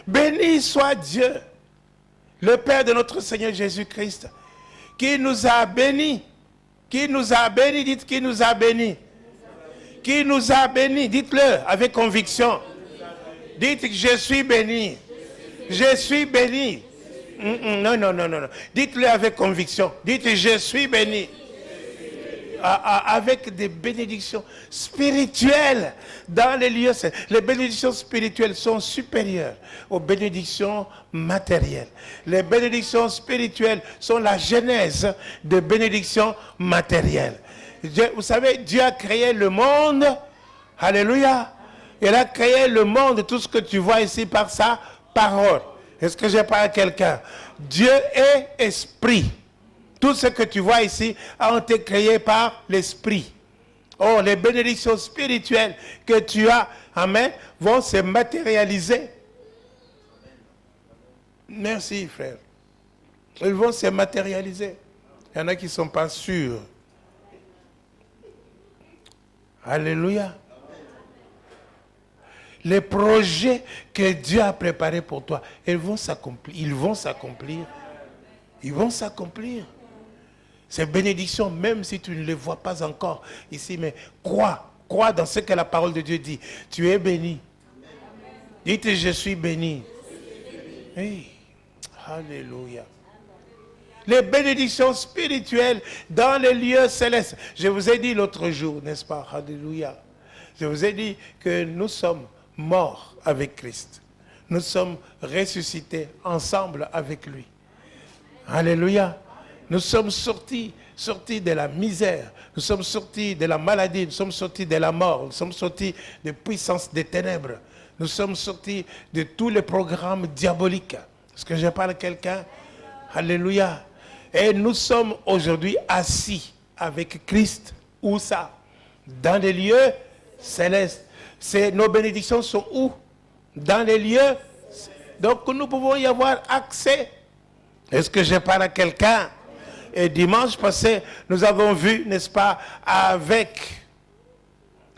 Béni soit Dieu, le Père de notre Seigneur Jésus-Christ, qui nous a bénis. Qui nous a bénis, dites qui nous a bénis. Qui nous a bénis, dites-le avec conviction. Dites je suis béni. Je suis béni. Non. Dites-le avec conviction. Dites je suis béni. Avec des bénédictions spirituelles dans les lieux. Les bénédictions spirituelles sont supérieures aux bénédictions matérielles. Les bénédictions spirituelles sont la genèse des bénédictions matérielles. Dieu, vous savez, Dieu a créé le monde. Alléluia. Il a créé le monde, tout ce que tu vois ici par sa parole. Est-ce que j'ai parlé à quelqu'un? Dieu est esprit. Tout ce que tu vois ici a été créé par l'Esprit. Oh, les bénédictions spirituelles que tu as, amen, vont se matérialiser. Merci, frère. Ils vont se matérialiser. Il y en a qui ne sont pas sûrs. Alléluia. Les projets que Dieu a préparés pour toi, ils vont s'accomplir. Ils vont s'accomplir. Ils vont s'accomplir. Ces bénédictions, même si tu ne les vois pas encore ici, mais crois dans ce que la parole de Dieu dit. Tu es béni. Dites, je suis béni. Oui. Alléluia. Les bénédictions spirituelles dans les lieux célestes. Je vous ai dit l'autre jour, n'est-ce pas? Alléluia. Je vous ai dit que nous sommes morts avec Christ. Nous sommes ressuscités ensemble avec lui. Alléluia. Nous sommes sortis de la misère, nous sommes sortis de la maladie, nous sommes sortis de la mort, nous sommes sortis de puissance des ténèbres, nous sommes sortis de tous les programmes diaboliques. Est-ce que je parle à quelqu'un? Alléluia. Et nous sommes aujourd'hui assis avec Christ. Où ça? Dans les lieux célestes. Nos bénédictions sont où? Dans les lieux. Donc nous pouvons y avoir accès. Est-ce que je parle à quelqu'un? Et dimanche passé, nous avons vu, n'est-ce pas, avec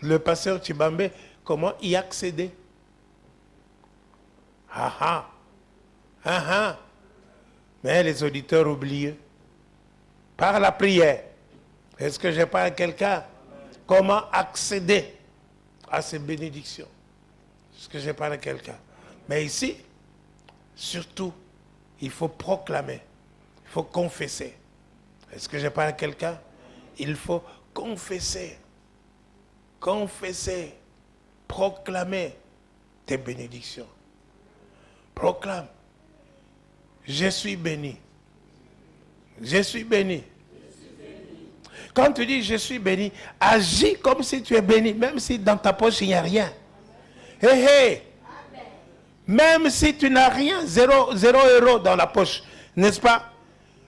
le pasteur Chibambe, comment y accéder. Ah ah. Ah ah. Mais les auditeurs oublient. Par la prière. Est-ce que je parle à quelqu'un? Comment accéder à ces bénédictions? Est-ce que je parle à quelqu'un? Mais ici, surtout, il faut proclamer. Il faut confesser. Est-ce que je parle à quelqu'un? Il faut confesser. Confesser. Proclamer tes bénédictions. Proclame. Je suis béni. Je suis béni. Quand tu dis je suis béni, agis comme si tu es béni, même si dans ta poche il n'y a rien. Hé hé. Même si tu n'as rien, 0 euro dans la poche, n'est-ce pas?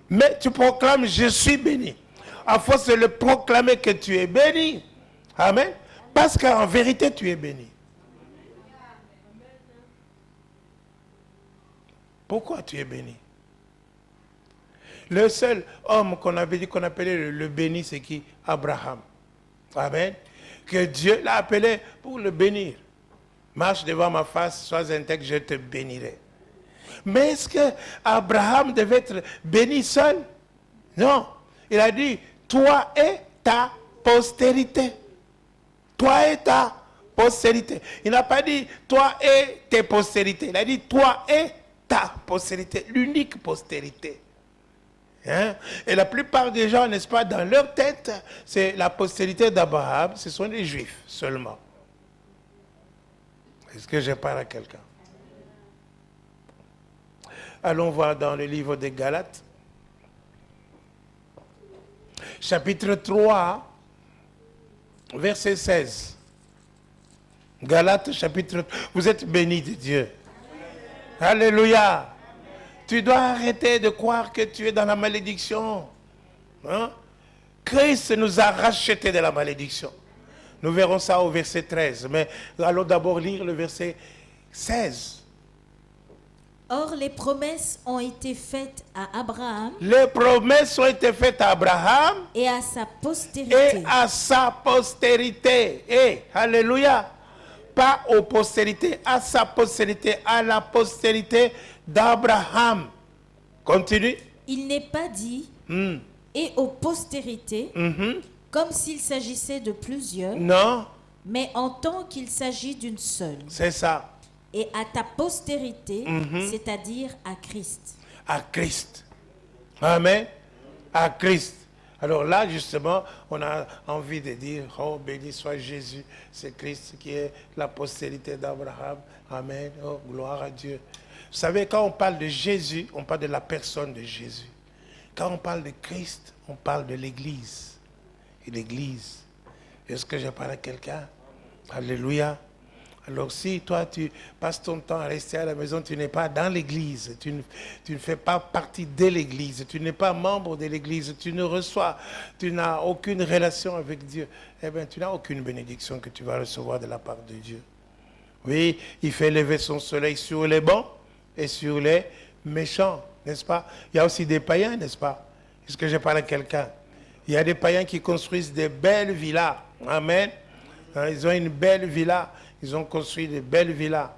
Mais tu proclames je suis béni. À force de le proclamer que tu es béni. Amen. Parce qu'en vérité tu es béni. Pourquoi tu es béni? Le seul homme qu'on avait dit qu'on appelait le béni, c'est qui? Abraham. Amen. Que Dieu l'a appelé pour le bénir. Marche devant ma face, sois intègre, je te bénirai. Mais est-ce que Abraham devait être béni seul? Non. Il a dit, toi et ta postérité. Toi et ta postérité. Il n'a pas dit, toi et tes postérités. Il a dit, toi et ta postérité. L'unique postérité. Hein? Et la plupart des gens, n'est-ce pas, dans leur tête, c'est la postérité d'Abraham, ce sont les Juifs seulement. Est-ce que je parle à quelqu'un? Allons voir dans le livre des Galates, chapitre 3, verset 16. Galates, chapitre 3. Vous êtes bénis de Dieu. Alléluia. Tu dois arrêter de croire que tu es dans la malédiction. Hein? Christ nous a rachetés de la malédiction. Nous verrons ça au verset 13. Mais allons d'abord lire le verset 16. Or, les promesses ont été faites à Abraham. Les promesses ont été faites à Abraham. Et à sa postérité. Et à sa postérité. Et, alléluia. Pas aux postérités, à sa postérité, à la postérité d'Abraham. Continue. Il n'est pas dit et aux postérités comme s'il s'agissait de plusieurs. Non. Mais en tant qu'il s'agit d'une seule. C'est ça. Et à ta postérité, c'est-à-dire à Christ. À Christ. Amen. À Christ. Alors là, justement, on a envie de dire, oh, béni soit Jésus, c'est Christ qui est la postérité d'Abraham. Amen. Oh, gloire à Dieu. Vous savez, quand on parle de Jésus, on parle de la personne de Jésus. Quand on parle de Christ, on parle de l'Église. Et l'Église. Est-ce que je parle à quelqu'un? Alléluia. Alors si toi tu passes ton temps à rester à la maison, tu n'es pas dans l'église, tu ne fais pas partie de l'église, tu n'es pas membre de l'église, tu ne reçois, tu n'as aucune relation avec Dieu, eh bien tu n'as aucune bénédiction que tu vas recevoir de la part de Dieu. Oui, il fait lever son soleil sur les bons et sur les méchants, n'est-ce pas? Il y a aussi des païens, n'est-ce pas? Est-ce que je parle à quelqu'un? Il y a des païens qui construisent des belles villas, amen. Ils ont une belle villa. Ils ont construit de belles villas.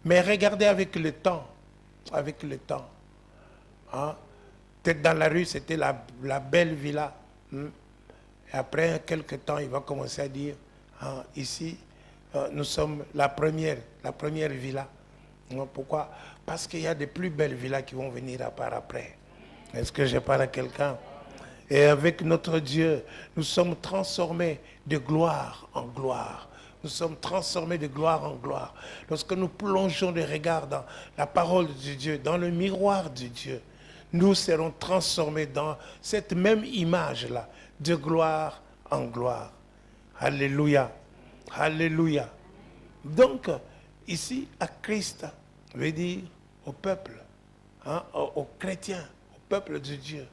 Mais regardez avec le temps. Avec le temps. Hein? Peut-être dans la rue, c'était la belle villa. Et après quelques temps, il va commencer à dire, ici, nous sommes la première villa. Pourquoi? Parce qu'il y a de plus belles villas qui vont venir par après. Est-ce que je parle à quelqu'un? Et avec notre Dieu, nous sommes transformés de gloire en gloire. Nous sommes transformés de gloire en gloire. Lorsque nous plongeons le regard dans la parole de Dieu, dans le miroir de Dieu, nous serons transformés dans cette même image-là, de gloire en gloire. Alléluia. Alléluia. Donc, ici, à Christ, veut dire au peuple, aux chrétiens, au peuple de Dieu.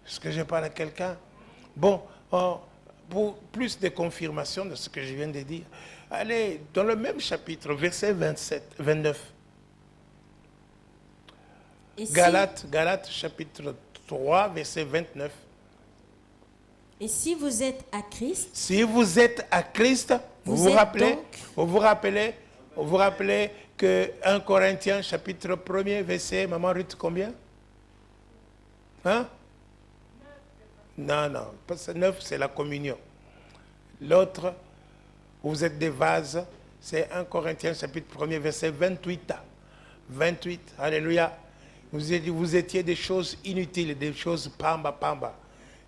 Est-ce que je parle à quelqu'un? Bon, pour plus de confirmation de ce que je viens de dire, allez dans le même chapitre, verset 29. Et si, Galates chapitre 3, verset 29. et si vous êtes à Christ, Si vous êtes à Christ, vous Vous vous êtes rappelez, donc- vous vous rappelez que 1 Corinthiens chapitre 1er, verset, maman Ruth, combien? Hein? Non, 9, c'est la communion. L'autre, vous êtes des vases, c'est 1 Corinthiens chapitre 1er, verset 28. 28, alléluia. Vous étiez des choses inutiles, des choses pamba,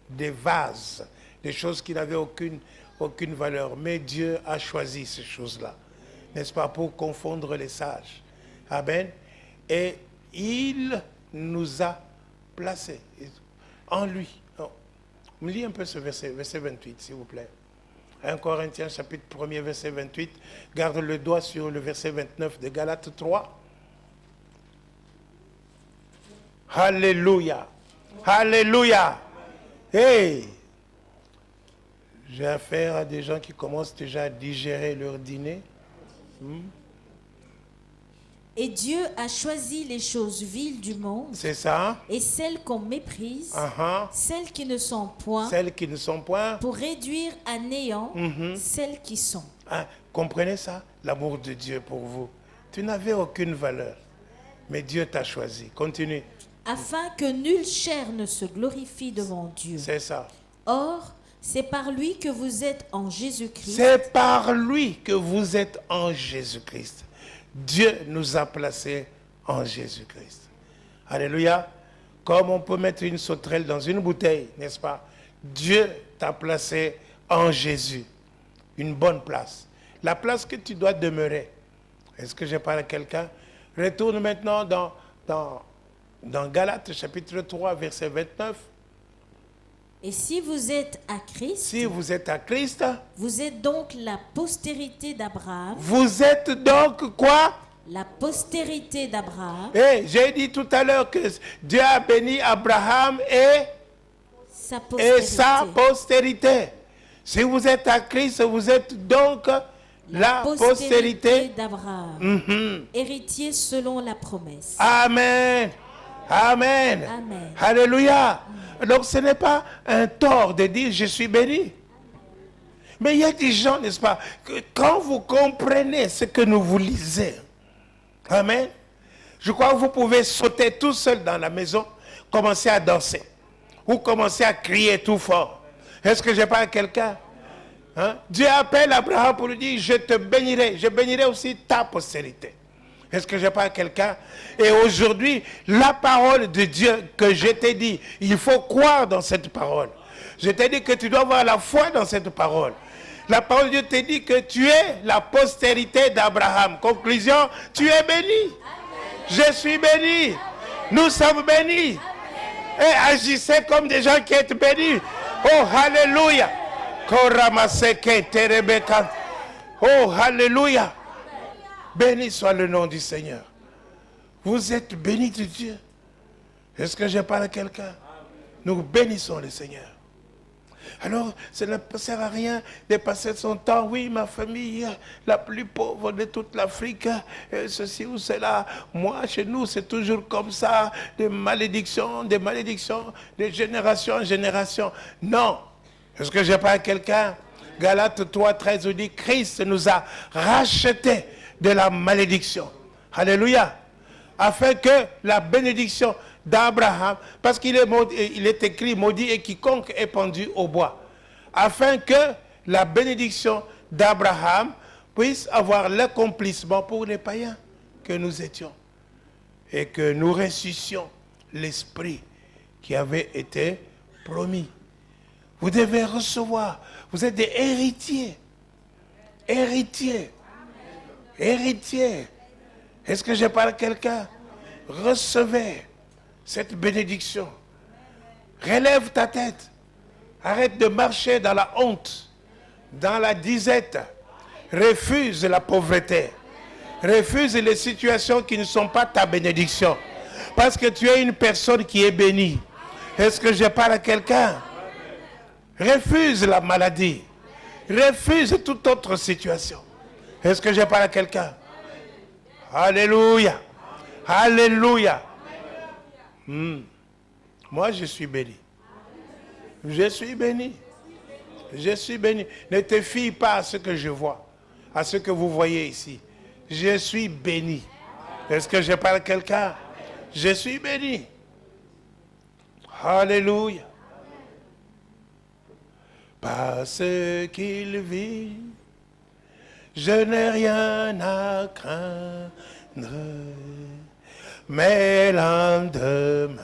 des vases, des choses qui n'avaient aucune valeur. Mais Dieu a choisi ces choses-là, n'est-ce pas, pour confondre les sages. Amen. Et il nous a placés en lui. On lit un peu ce verset 28, s'il vous plaît. 1 Corinthiens chapitre 1er, verset 28. Garde le doigt sur le verset 29 de Galates 3. Alléluia. Alléluia. Hey! J'ai affaire à des gens qui commencent déjà à digérer leur dîner. et Dieu a choisi les choses viles du monde C'est ça? et celles qu'on méprise, Uh-huh. celles qui ne sont point, Celles qui ne sont point. pour réduire à néant celles qui sont. Hein, comprenez ça? L'amour de Dieu pour vous. Tu n'avais aucune valeur, mais Dieu t'a choisi. Continue. Afin que nulle chair ne se glorifie devant Dieu. C'est ça. Or, c'est par lui que vous êtes en Jésus-Christ. C'est par lui que vous êtes en Jésus-Christ. Dieu nous a placés en Jésus-Christ. Alléluia. Comme on peut mettre une sauterelle dans une bouteille, n'est-ce pas? Dieu t'a placé en Jésus. Une bonne place. La place que tu dois demeurer. Est-ce que je parle à quelqu'un? Retourne maintenant dans Galates chapitre 3, verset 29. Et si vous êtes à Christ, Si vous êtes à Christ, vous êtes donc la postérité d'Abraham. vous êtes donc quoi? La postérité d'Abraham, Et j'ai dit tout à l'heure que Dieu a béni Abraham et sa postérité. Si vous êtes à Christ, vous êtes donc la postérité. d'Abraham, héritier selon la promesse. Amen. Amen. Amen. Alléluia. Donc ce n'est pas un tort de dire je suis béni. Mais il y a des gens, n'est-ce pas, que quand vous comprenez ce que nous vous lisons, amen, je crois que vous pouvez sauter tout seul dans la maison, commencer à danser, ou commencer à crier tout fort. Est-ce que je parle à quelqu'un? Hein? Dieu appelle Abraham pour lui dire, je te bénirai, je bénirai aussi ta postérité. Est-ce que je parle à quelqu'un? Et aujourd'hui, la parole de Dieu que je t'ai dit, il faut croire dans cette parole. Je t'ai dit que tu dois avoir la foi dans cette parole. La parole de Dieu te dit que tu es la postérité d'Abraham. Conclusion, tu es béni. Je suis béni. Nous sommes bénis. Et agissez comme des gens qui sont bénis. Oh, alléluia. Oh, alléluia. Béni soit le nom du Seigneur. Vous êtes bénis de Dieu. Est-ce que je parle à quelqu'un? Nous bénissons le Seigneur. Alors, ça ne sert à rien de passer son temps. Oui, ma famille, la plus pauvre de toute l'Afrique, ceci ou cela. Moi, chez nous, c'est toujours comme ça. Des malédictions, de génération en génération. Non. Est-ce que je parle à quelqu'un? Galates 3, 13 dit, Christ nous a rachetés de la malédiction. Alléluia. Afin que la bénédiction d'Abraham, parce qu'il est écrit, maudit et quiconque est pendu au bois. Afin que la bénédiction d'Abraham puisse avoir l'accomplissement pour les païens que nous étions. Et que nous ressuscitions l'esprit qui avait été promis. Vous devez recevoir. Vous êtes des héritiers. Héritiers. Héritier. Est-ce que je parle à quelqu'un? Recevez cette bénédiction. Relève ta tête. Arrête de marcher dans la honte, dans la disette. Refuse la pauvreté. Refuse les situations qui ne sont pas ta bénédiction. Parce que tu es une personne qui est bénie. Est-ce que je parle à quelqu'un? Refuse la maladie. Refuse toute autre situation. Est-ce que je parle à quelqu'un? Alléluia. Alléluia. Moi, je suis béni. Je suis béni. Je suis béni. Ne te fie pas à ce que je vois, à ce que vous voyez ici. Je suis béni. Est-ce que je parle à quelqu'un? Je suis béni. Alléluia. Parce qu'il vit, je n'ai rien à craindre, mes lendemains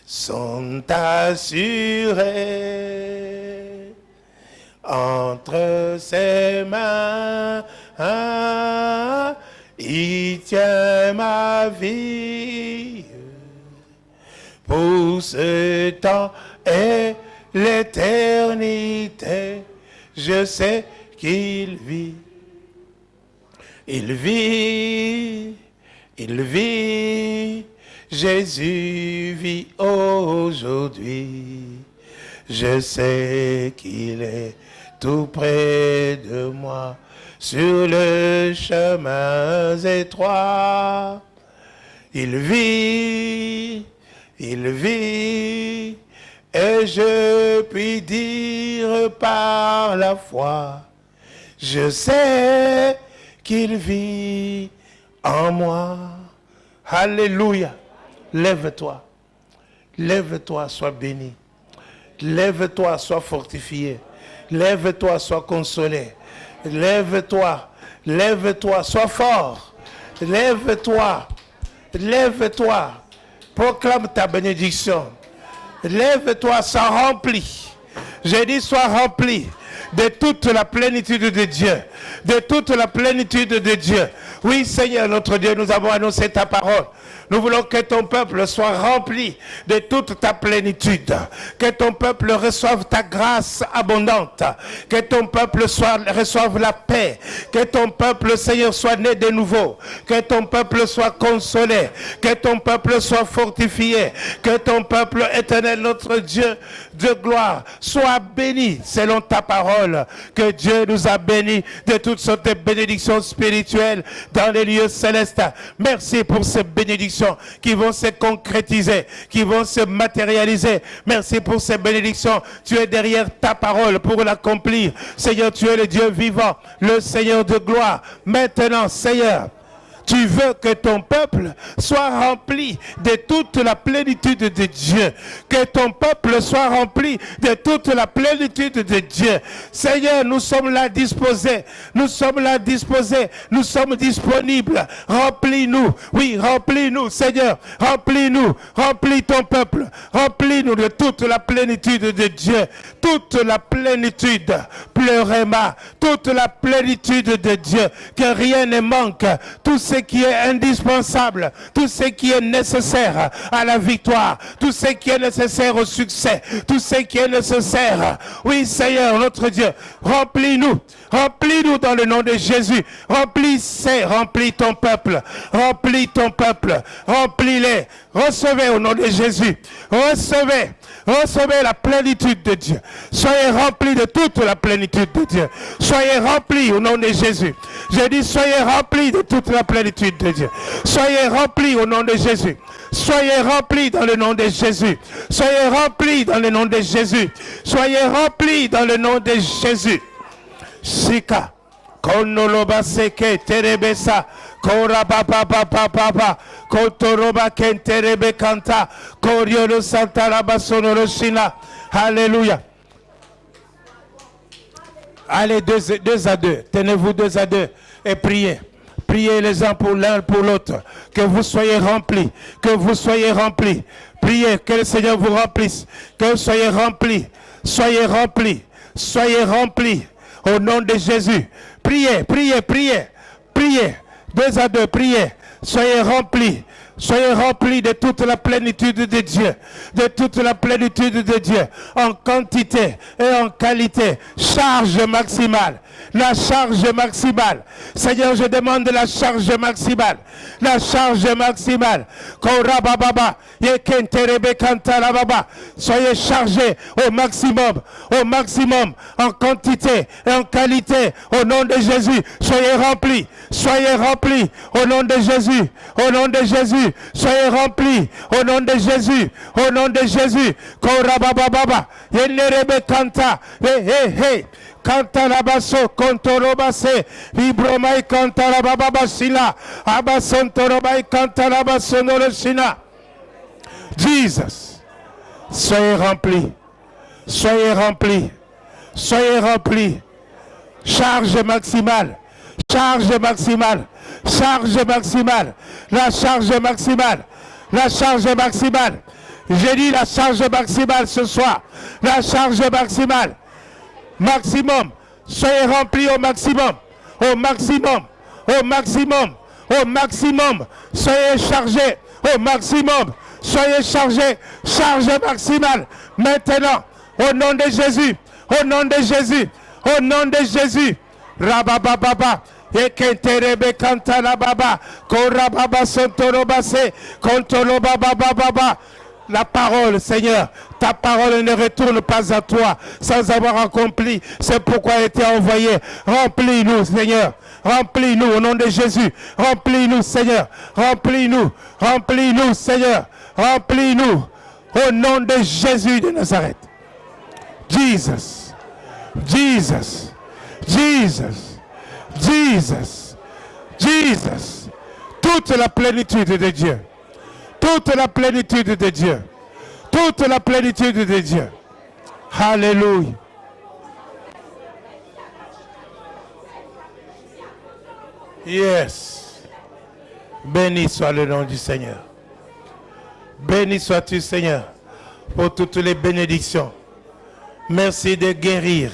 sont assurés entre ses mains. Il tient ma vie pour ce temps et l'éternité. Je sais qu'il vit. Il vit. Il vit. Jésus vit aujourd'hui. Je sais qu'il est tout près de moi sur le chemin étroit. Il vit. Il vit. Et je puis dire par la foi, je sais qu'il vit en moi. Alléluia. Lève-toi. Lève-toi, sois béni. Lève-toi, sois fortifié. Lève-toi, sois consolé. Lève-toi. Lève-toi, sois fort. Lève-toi. Lève-toi. Proclame ta bénédiction. Lève-toi, sois rempli. J'ai dit, sois rempli de toute la plénitude de Dieu. De toute la plénitude de Dieu. Oui, Seigneur, notre Dieu, nous avons annoncé ta parole. Nous voulons que ton peuple soit rempli de toute ta plénitude. Que ton peuple reçoive ta grâce abondante. Que ton peuple reçoive la paix. Que ton peuple, Seigneur, soit né de nouveau. Que ton peuple soit consolé. Que ton peuple soit fortifié. Que ton peuple éternel, notre Dieu de gloire, soit béni selon ta parole. Que Dieu nous a bénis de toutes sortes de bénédictions spirituelles dans les lieux célestes. Merci pour ces bénédictions qui vont se concrétiser, qui vont se matérialiser. Merci pour ces bénédictions. Tu es derrière ta parole pour l'accomplir. Seigneur, tu es le Dieu vivant, le Seigneur de gloire. Maintenant, Seigneur, tu veux que ton peuple soit rempli de toute la plénitude de Dieu. Que ton peuple soit rempli de toute la plénitude de Dieu. Seigneur, nous sommes là disposés. Nous sommes là disposés. Nous sommes disponibles. Remplis-nous. Oui, remplis-nous, Seigneur. Remplis-nous. Remplis ton peuple. Remplis-nous de toute la plénitude de Dieu. Toute la plénitude. Pleurez-moi. Toute la plénitude de Dieu. Que rien ne manque. Tout ce qui est indispensable, tout ce qui est nécessaire à la victoire, tout ce qui est nécessaire au succès, tout ce qui est nécessaire. Oui, Seigneur, notre Dieu, remplis-nous. Remplis-nous dans le nom de Jésus. Remplis ton peuple. Remplis ton peuple. Remplis-les. Recevez au nom de Jésus. Recevez. Recevez la plénitude de Dieu. Soyez remplis de toute la plénitude de Dieu. Soyez remplis au nom de Jésus. J'ai dit, soyez remplis de toute la plénitude de Dieu. Soyez remplis au nom de Jésus. Soyez remplis dans le nom de Jésus. Soyez remplis dans le nom de Jésus. Soyez remplis dans le nom de Jésus. Shika. Konoloba seke terebesa. Kora papa papa papa. Kotoroba kenterebe kanta. Koriolo santa rabasonoro shina. Alléluia. Allez, deux à deux. Tenez-vous deux à deux et priez. Priez les uns pour l'un pour l'autre. Que vous soyez remplis. Que vous soyez remplis. Priez que le Seigneur vous remplisse. Que vous soyez remplis. Soyez remplis. Soyez remplis. Au nom de Jésus. Priez, priez, priez. Priez. Deux à deux, priez. Soyez remplis. Soyez remplis de toute la plénitude de Dieu. De toute la plénitude de Dieu. En quantité et en qualité. Charge maximale. La charge maximale. Seigneur, je demande la charge maximale. La charge maximale. Soyez chargés au maximum. Au maximum. En quantité et en qualité. Au nom de Jésus. Soyez remplis. Soyez remplis. Au nom de Jésus. Au nom de Jésus. Soyez remplis au nom de Jésus, au nom de Jésus. Korabababa, yenerebe kanta, hey, kanta la basso, kontorobase, vibromai kanta la bababa sila, abasontorobai kanta la basonoro sina. Jesus, soyez remplis, soyez remplis, soyez remplis. Charge maximale, charge maximale. Charge maximale, la charge maximale, la charge maximale. J'ai dit la charge maximale ce soir, la charge maximale, maximum. Soyez remplis au maximum, au maximum, au maximum, au maximum. Soyez chargés au maximum, soyez chargés, charge maximale. Maintenant, au nom de Jésus, au nom de Jésus, au nom de Jésus. Rabababa. Ekenterebe kantala baba, korababa sontorobase, kontolobaba. La parole, Seigneur, ta parole ne retourne pas à toi sans avoir accompli. C'est pourquoi elle a été envoyée. Remplis-nous, Seigneur. Remplis-nous au nom de Jésus. Remplis-nous, Seigneur. Remplis-nous. Remplis-nous, Seigneur. Remplis-nous au nom de Jésus de Nazareth. Jesus. Jesus. Jesus. Jesus, Jesus, toute la plénitude de Dieu, toute la plénitude de Dieu, toute la plénitude de Dieu. Alléluia. Yes. Béni soit le nom du Seigneur. Béni sois-tu, Seigneur, pour toutes les bénédictions. Merci de guérir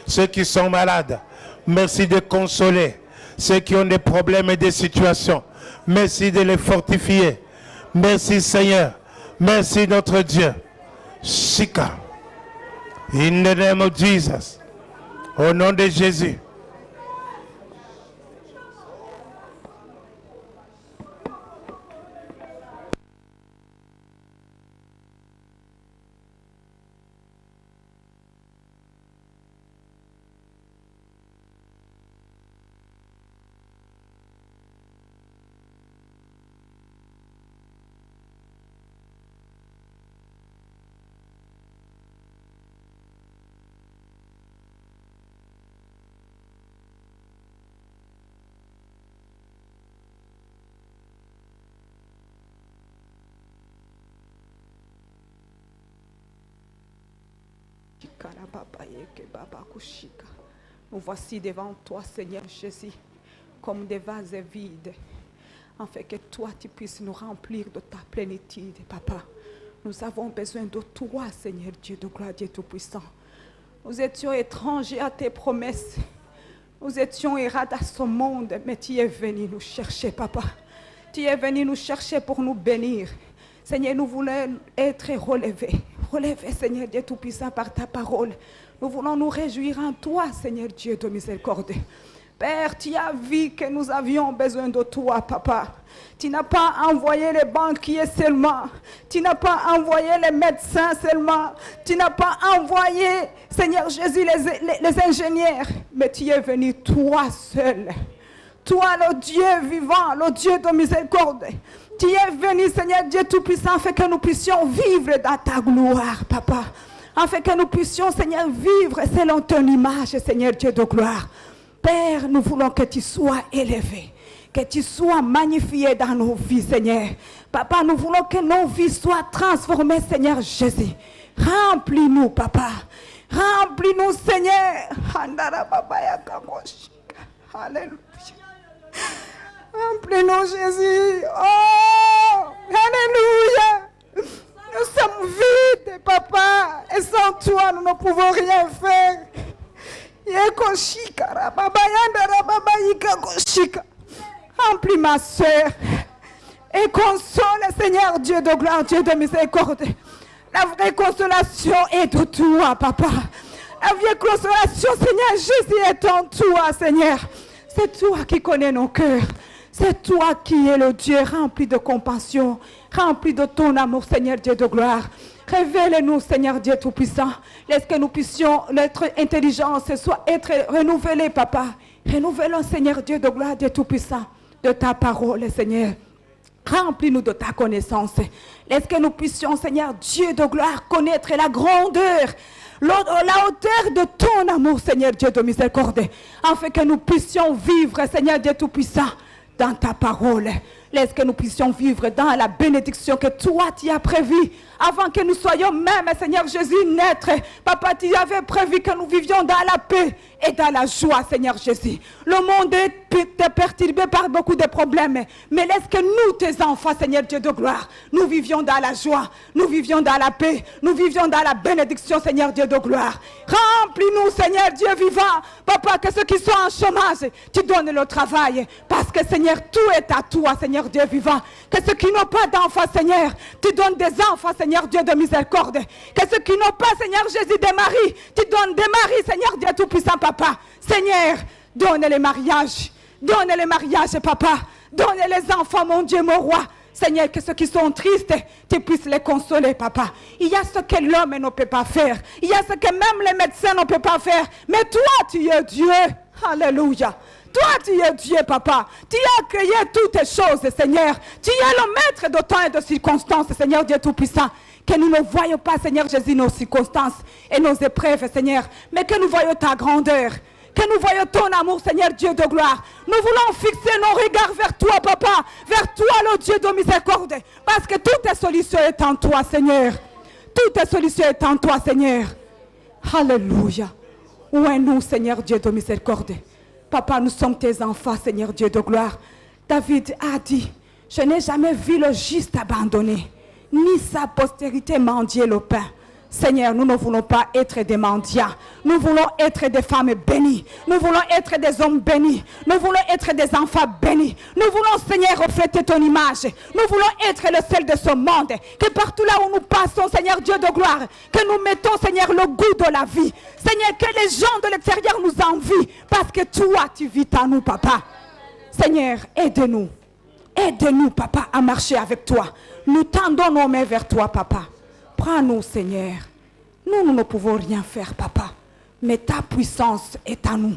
ceux qui sont malades. Merci de consoler ceux qui ont des problèmes et des situations. Merci de les fortifier. Merci Seigneur. Merci notre Dieu. Shika. In the name of Jesus. Au nom de Jésus. Nous voici devant toi, Seigneur Jésus, comme des vases vides, afin que toi, tu puisses nous remplir de ta plénitude, Papa. Nous avons besoin de toi, Seigneur Dieu de gloire, Dieu Tout-Puissant. Nous étions étrangers à tes promesses. Nous étions errants à ce monde, mais tu es venu nous chercher, Papa. Tu es venu nous chercher pour nous bénir. Seigneur, nous voulons être relevés. Relevés, Seigneur Dieu Tout-Puissant, par ta parole. Nous voulons nous réjouir en toi, Seigneur Dieu de miséricorde. Père, tu as vu que nous avions besoin de toi, Papa. Tu n'as pas envoyé les banquiers seulement. Tu n'as pas envoyé les médecins seulement. Tu n'as pas envoyé, Seigneur Jésus, les ingénieurs. Mais tu es venu toi seul. Toi, le Dieu vivant, le Dieu de miséricorde. Tu es venu, Seigneur Dieu Tout-Puissant, afin que nous puissions vivre dans ta gloire, Papa. Afin que nous puissions, Seigneur, vivre selon ton image, Seigneur Dieu de gloire. Père, nous voulons que tu sois élevé, que tu sois magnifié dans nos vies, Seigneur. Papa, nous voulons que nos vies soient transformées, Seigneur Jésus. Remplis-nous, Papa. Remplis-nous, Seigneur. Alléluia. Remplis-nous, Jésus. Oh, alléluia. Nous sommes vides, Papa. Et sans toi, nous ne pouvons rien faire. Remplis ma soeur. et console, Seigneur Dieu de gloire, Dieu de miséricorde. La vraie consolation est de toi, papa. La vraie consolation, Seigneur Jésus, est en toi, Seigneur. C'est toi qui connais nos cœurs. C'est toi qui es le Dieu rempli de compassion, rempli de ton amour, Seigneur Dieu de gloire. Révèle-nous, Seigneur Dieu Tout-Puissant. Laisse que nous puissions, notre intelligence soit être renouvelée, papa. Renouvelons, Seigneur Dieu de gloire, Dieu Tout-Puissant, de ta parole, Seigneur. Remplis-nous de ta connaissance. Laisse que nous puissions, Seigneur Dieu de gloire, connaître la grandeur, la hauteur de ton amour, Seigneur Dieu de miséricorde, afin que nous puissions vivre, Seigneur Dieu Tout-Puissant, dans ta parole. Laisse que nous puissions vivre dans la bénédiction que toi tu as prévue avant que nous soyons même, Seigneur Jésus, naître. Papa, tu avais prévu que nous vivions dans la paix et dans la joie, Seigneur Jésus. Le monde est perturbé par beaucoup de problèmes, mais laisse que nous, tes enfants, Seigneur Dieu de gloire, nous vivions dans la joie, nous vivions dans la paix, nous vivions dans la bénédiction, Seigneur Dieu de gloire. Remplis-nous, Seigneur Dieu vivant, Papa, que ceux qui sont en chômage, tu donnes le travail, parce que, Seigneur, tout est à toi, Seigneur Dieu vivant. Que ceux qui n'ont pas d'enfants, Seigneur, tu donnes des enfants, Seigneur Dieu de miséricorde. Que ceux qui n'ont pas, Seigneur Jésus, des maris, tu donnes des maris, Seigneur Dieu Tout-Puissant, Papa. Seigneur, donne les mariages, Papa. Donne les enfants, mon Dieu, mon roi. Seigneur, que ceux qui sont tristes, tu puisses les consoler, papa. Il y a ce que l'homme ne peut pas faire. Il y a ce que même les médecins ne peuvent pas faire. Mais toi, tu es Dieu. Alléluia. Toi, tu es Dieu, papa. Tu as créé toutes choses, Seigneur. Tu es le maître de temps et de circonstances, Seigneur Dieu Tout-Puissant. Que nous ne voyons pas, Seigneur Jésus, nos circonstances et nos épreuves, Seigneur. Mais que nous voyons ta grandeur. Que nous voyons ton amour, Seigneur Dieu de gloire. Nous voulons fixer nos regards vers toi, papa. Vers toi, le Dieu de miséricorde. Parce que toute solution est en toi, Seigneur. Toute solution est en toi, Seigneur. Alléluia. Où est nous, Seigneur Dieu de miséricorde? Papa, nous sommes tes enfants, Seigneur Dieu de gloire. David a dit, je n'ai jamais vu le juste abandonné, ni sa postérité mendier le pain. Seigneur, nous ne voulons pas être des mendiants. Nous voulons être des femmes bénies. Nous voulons être des hommes bénis. Nous voulons être des enfants bénis. Nous voulons, Seigneur, refléter ton image. Nous voulons être le sel de ce monde. Que partout là où nous passons, Seigneur Dieu de gloire, que nous mettons, Seigneur, le goût de la vie. Seigneur, que les gens de l'extérieur nous envient. Parce que toi, tu vis en nous, papa. Seigneur, aide-nous. Aide-nous, papa, à marcher avec toi. Nous tendons nos mains vers toi, papa. Prends-nous, Seigneur. Nous ne pouvons rien faire, papa. Mais ta puissance est à nous.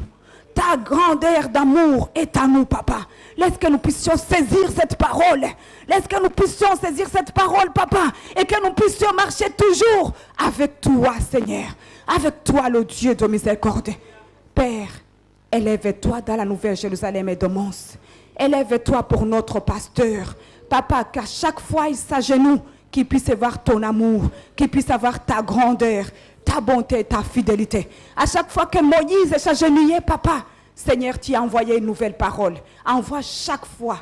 Ta grandeur d'amour est à nous, papa. Laisse que nous puissions saisir cette parole. Laisse que nous puissions saisir cette parole, papa. Et que nous puissions marcher toujours avec toi, Seigneur. Avec toi, le Dieu de miséricorde. Père, élève-toi dans la nouvelle Jérusalem et de Mons. Élève-toi pour notre pasteur. Papa, qu'à chaque fois il s'agenouille, qu'il puisse voir ton amour, qu'il puisse avoir ta grandeur, ta bonté, ta fidélité. À chaque fois que Moïse s'agenouillait, papa, Seigneur, tu as envoyé une nouvelle parole. Envoie chaque fois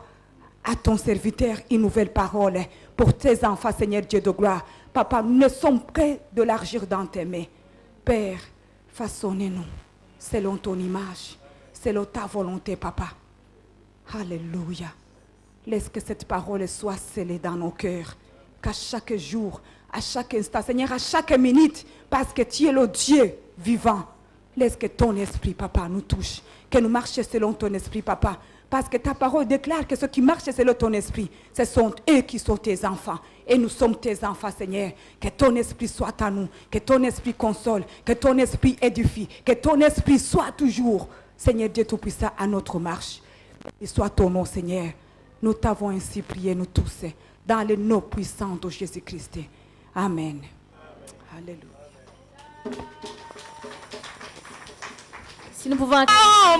à ton serviteur une nouvelle parole pour tes enfants, Seigneur Dieu de gloire. Papa, nous ne sommes prêts de l'argir dans tes mains. Père, façonnez-nous selon ton image, selon ta volonté, papa. Alléluia. Laisse que cette parole soit scellée dans nos cœurs. Qu'à chaque jour, à chaque instant, Seigneur, à chaque minute, parce que tu es le Dieu vivant. Laisse que ton esprit, papa, nous touche. Que nous marchions selon ton esprit, papa. Parce que ta parole déclare que ceux qui marchent selon ton esprit, ce sont eux qui sont tes enfants. Et nous sommes tes enfants, Seigneur. Que ton esprit soit à nous. Que ton esprit console. Que ton esprit édifie. Que ton esprit soit toujours, Seigneur Dieu Tout-Puissant, à notre marche. Et soit ton nom, Seigneur. Nous t'avons ainsi prié, nous tous, dans le nom puissant de Jésus-Christ. Amen. Alléluia. Si nous pouvons... Oh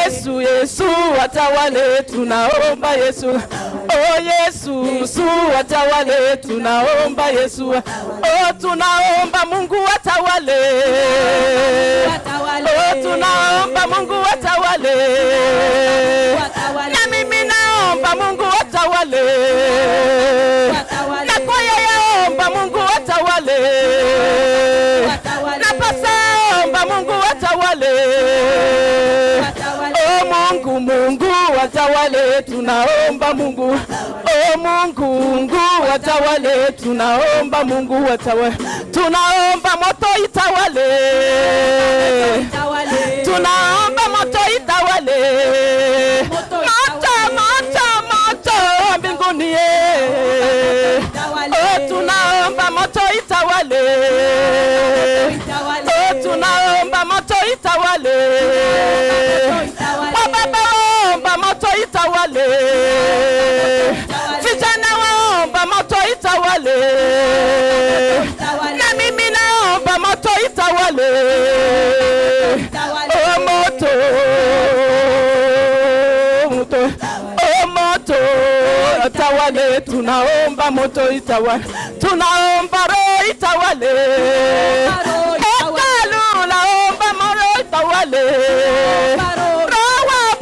Yesu, Yesu atawale, tunaomba Yesu. Oh Yesu, Su atawale, tunaomba Yesu. Oh tunaomba Mungu atawale. Oh tunaomba Mungu atawale. Na mimi naomba Mungu atawale. Na kwa yaomba Mungu atawale. Na pasaomba Mungu atawale. Oh Mungu, Mungu atawale, tunaomba Mungu. Oh Mungu atawale, tunaomba Mungu atawale. Tunaomba moto itawale. Tunaomba moto itawale. Moto mbinguni. Oh tunaomba moto itawale. Oh tunaomba moto itawale. Baba omba moto itawale. Vijana waomba moto itawale. Na mimi naomba moto itawale. Oh moto. Oh moto itawale, tunaomba moto itawale. Tunaomba roho itawale.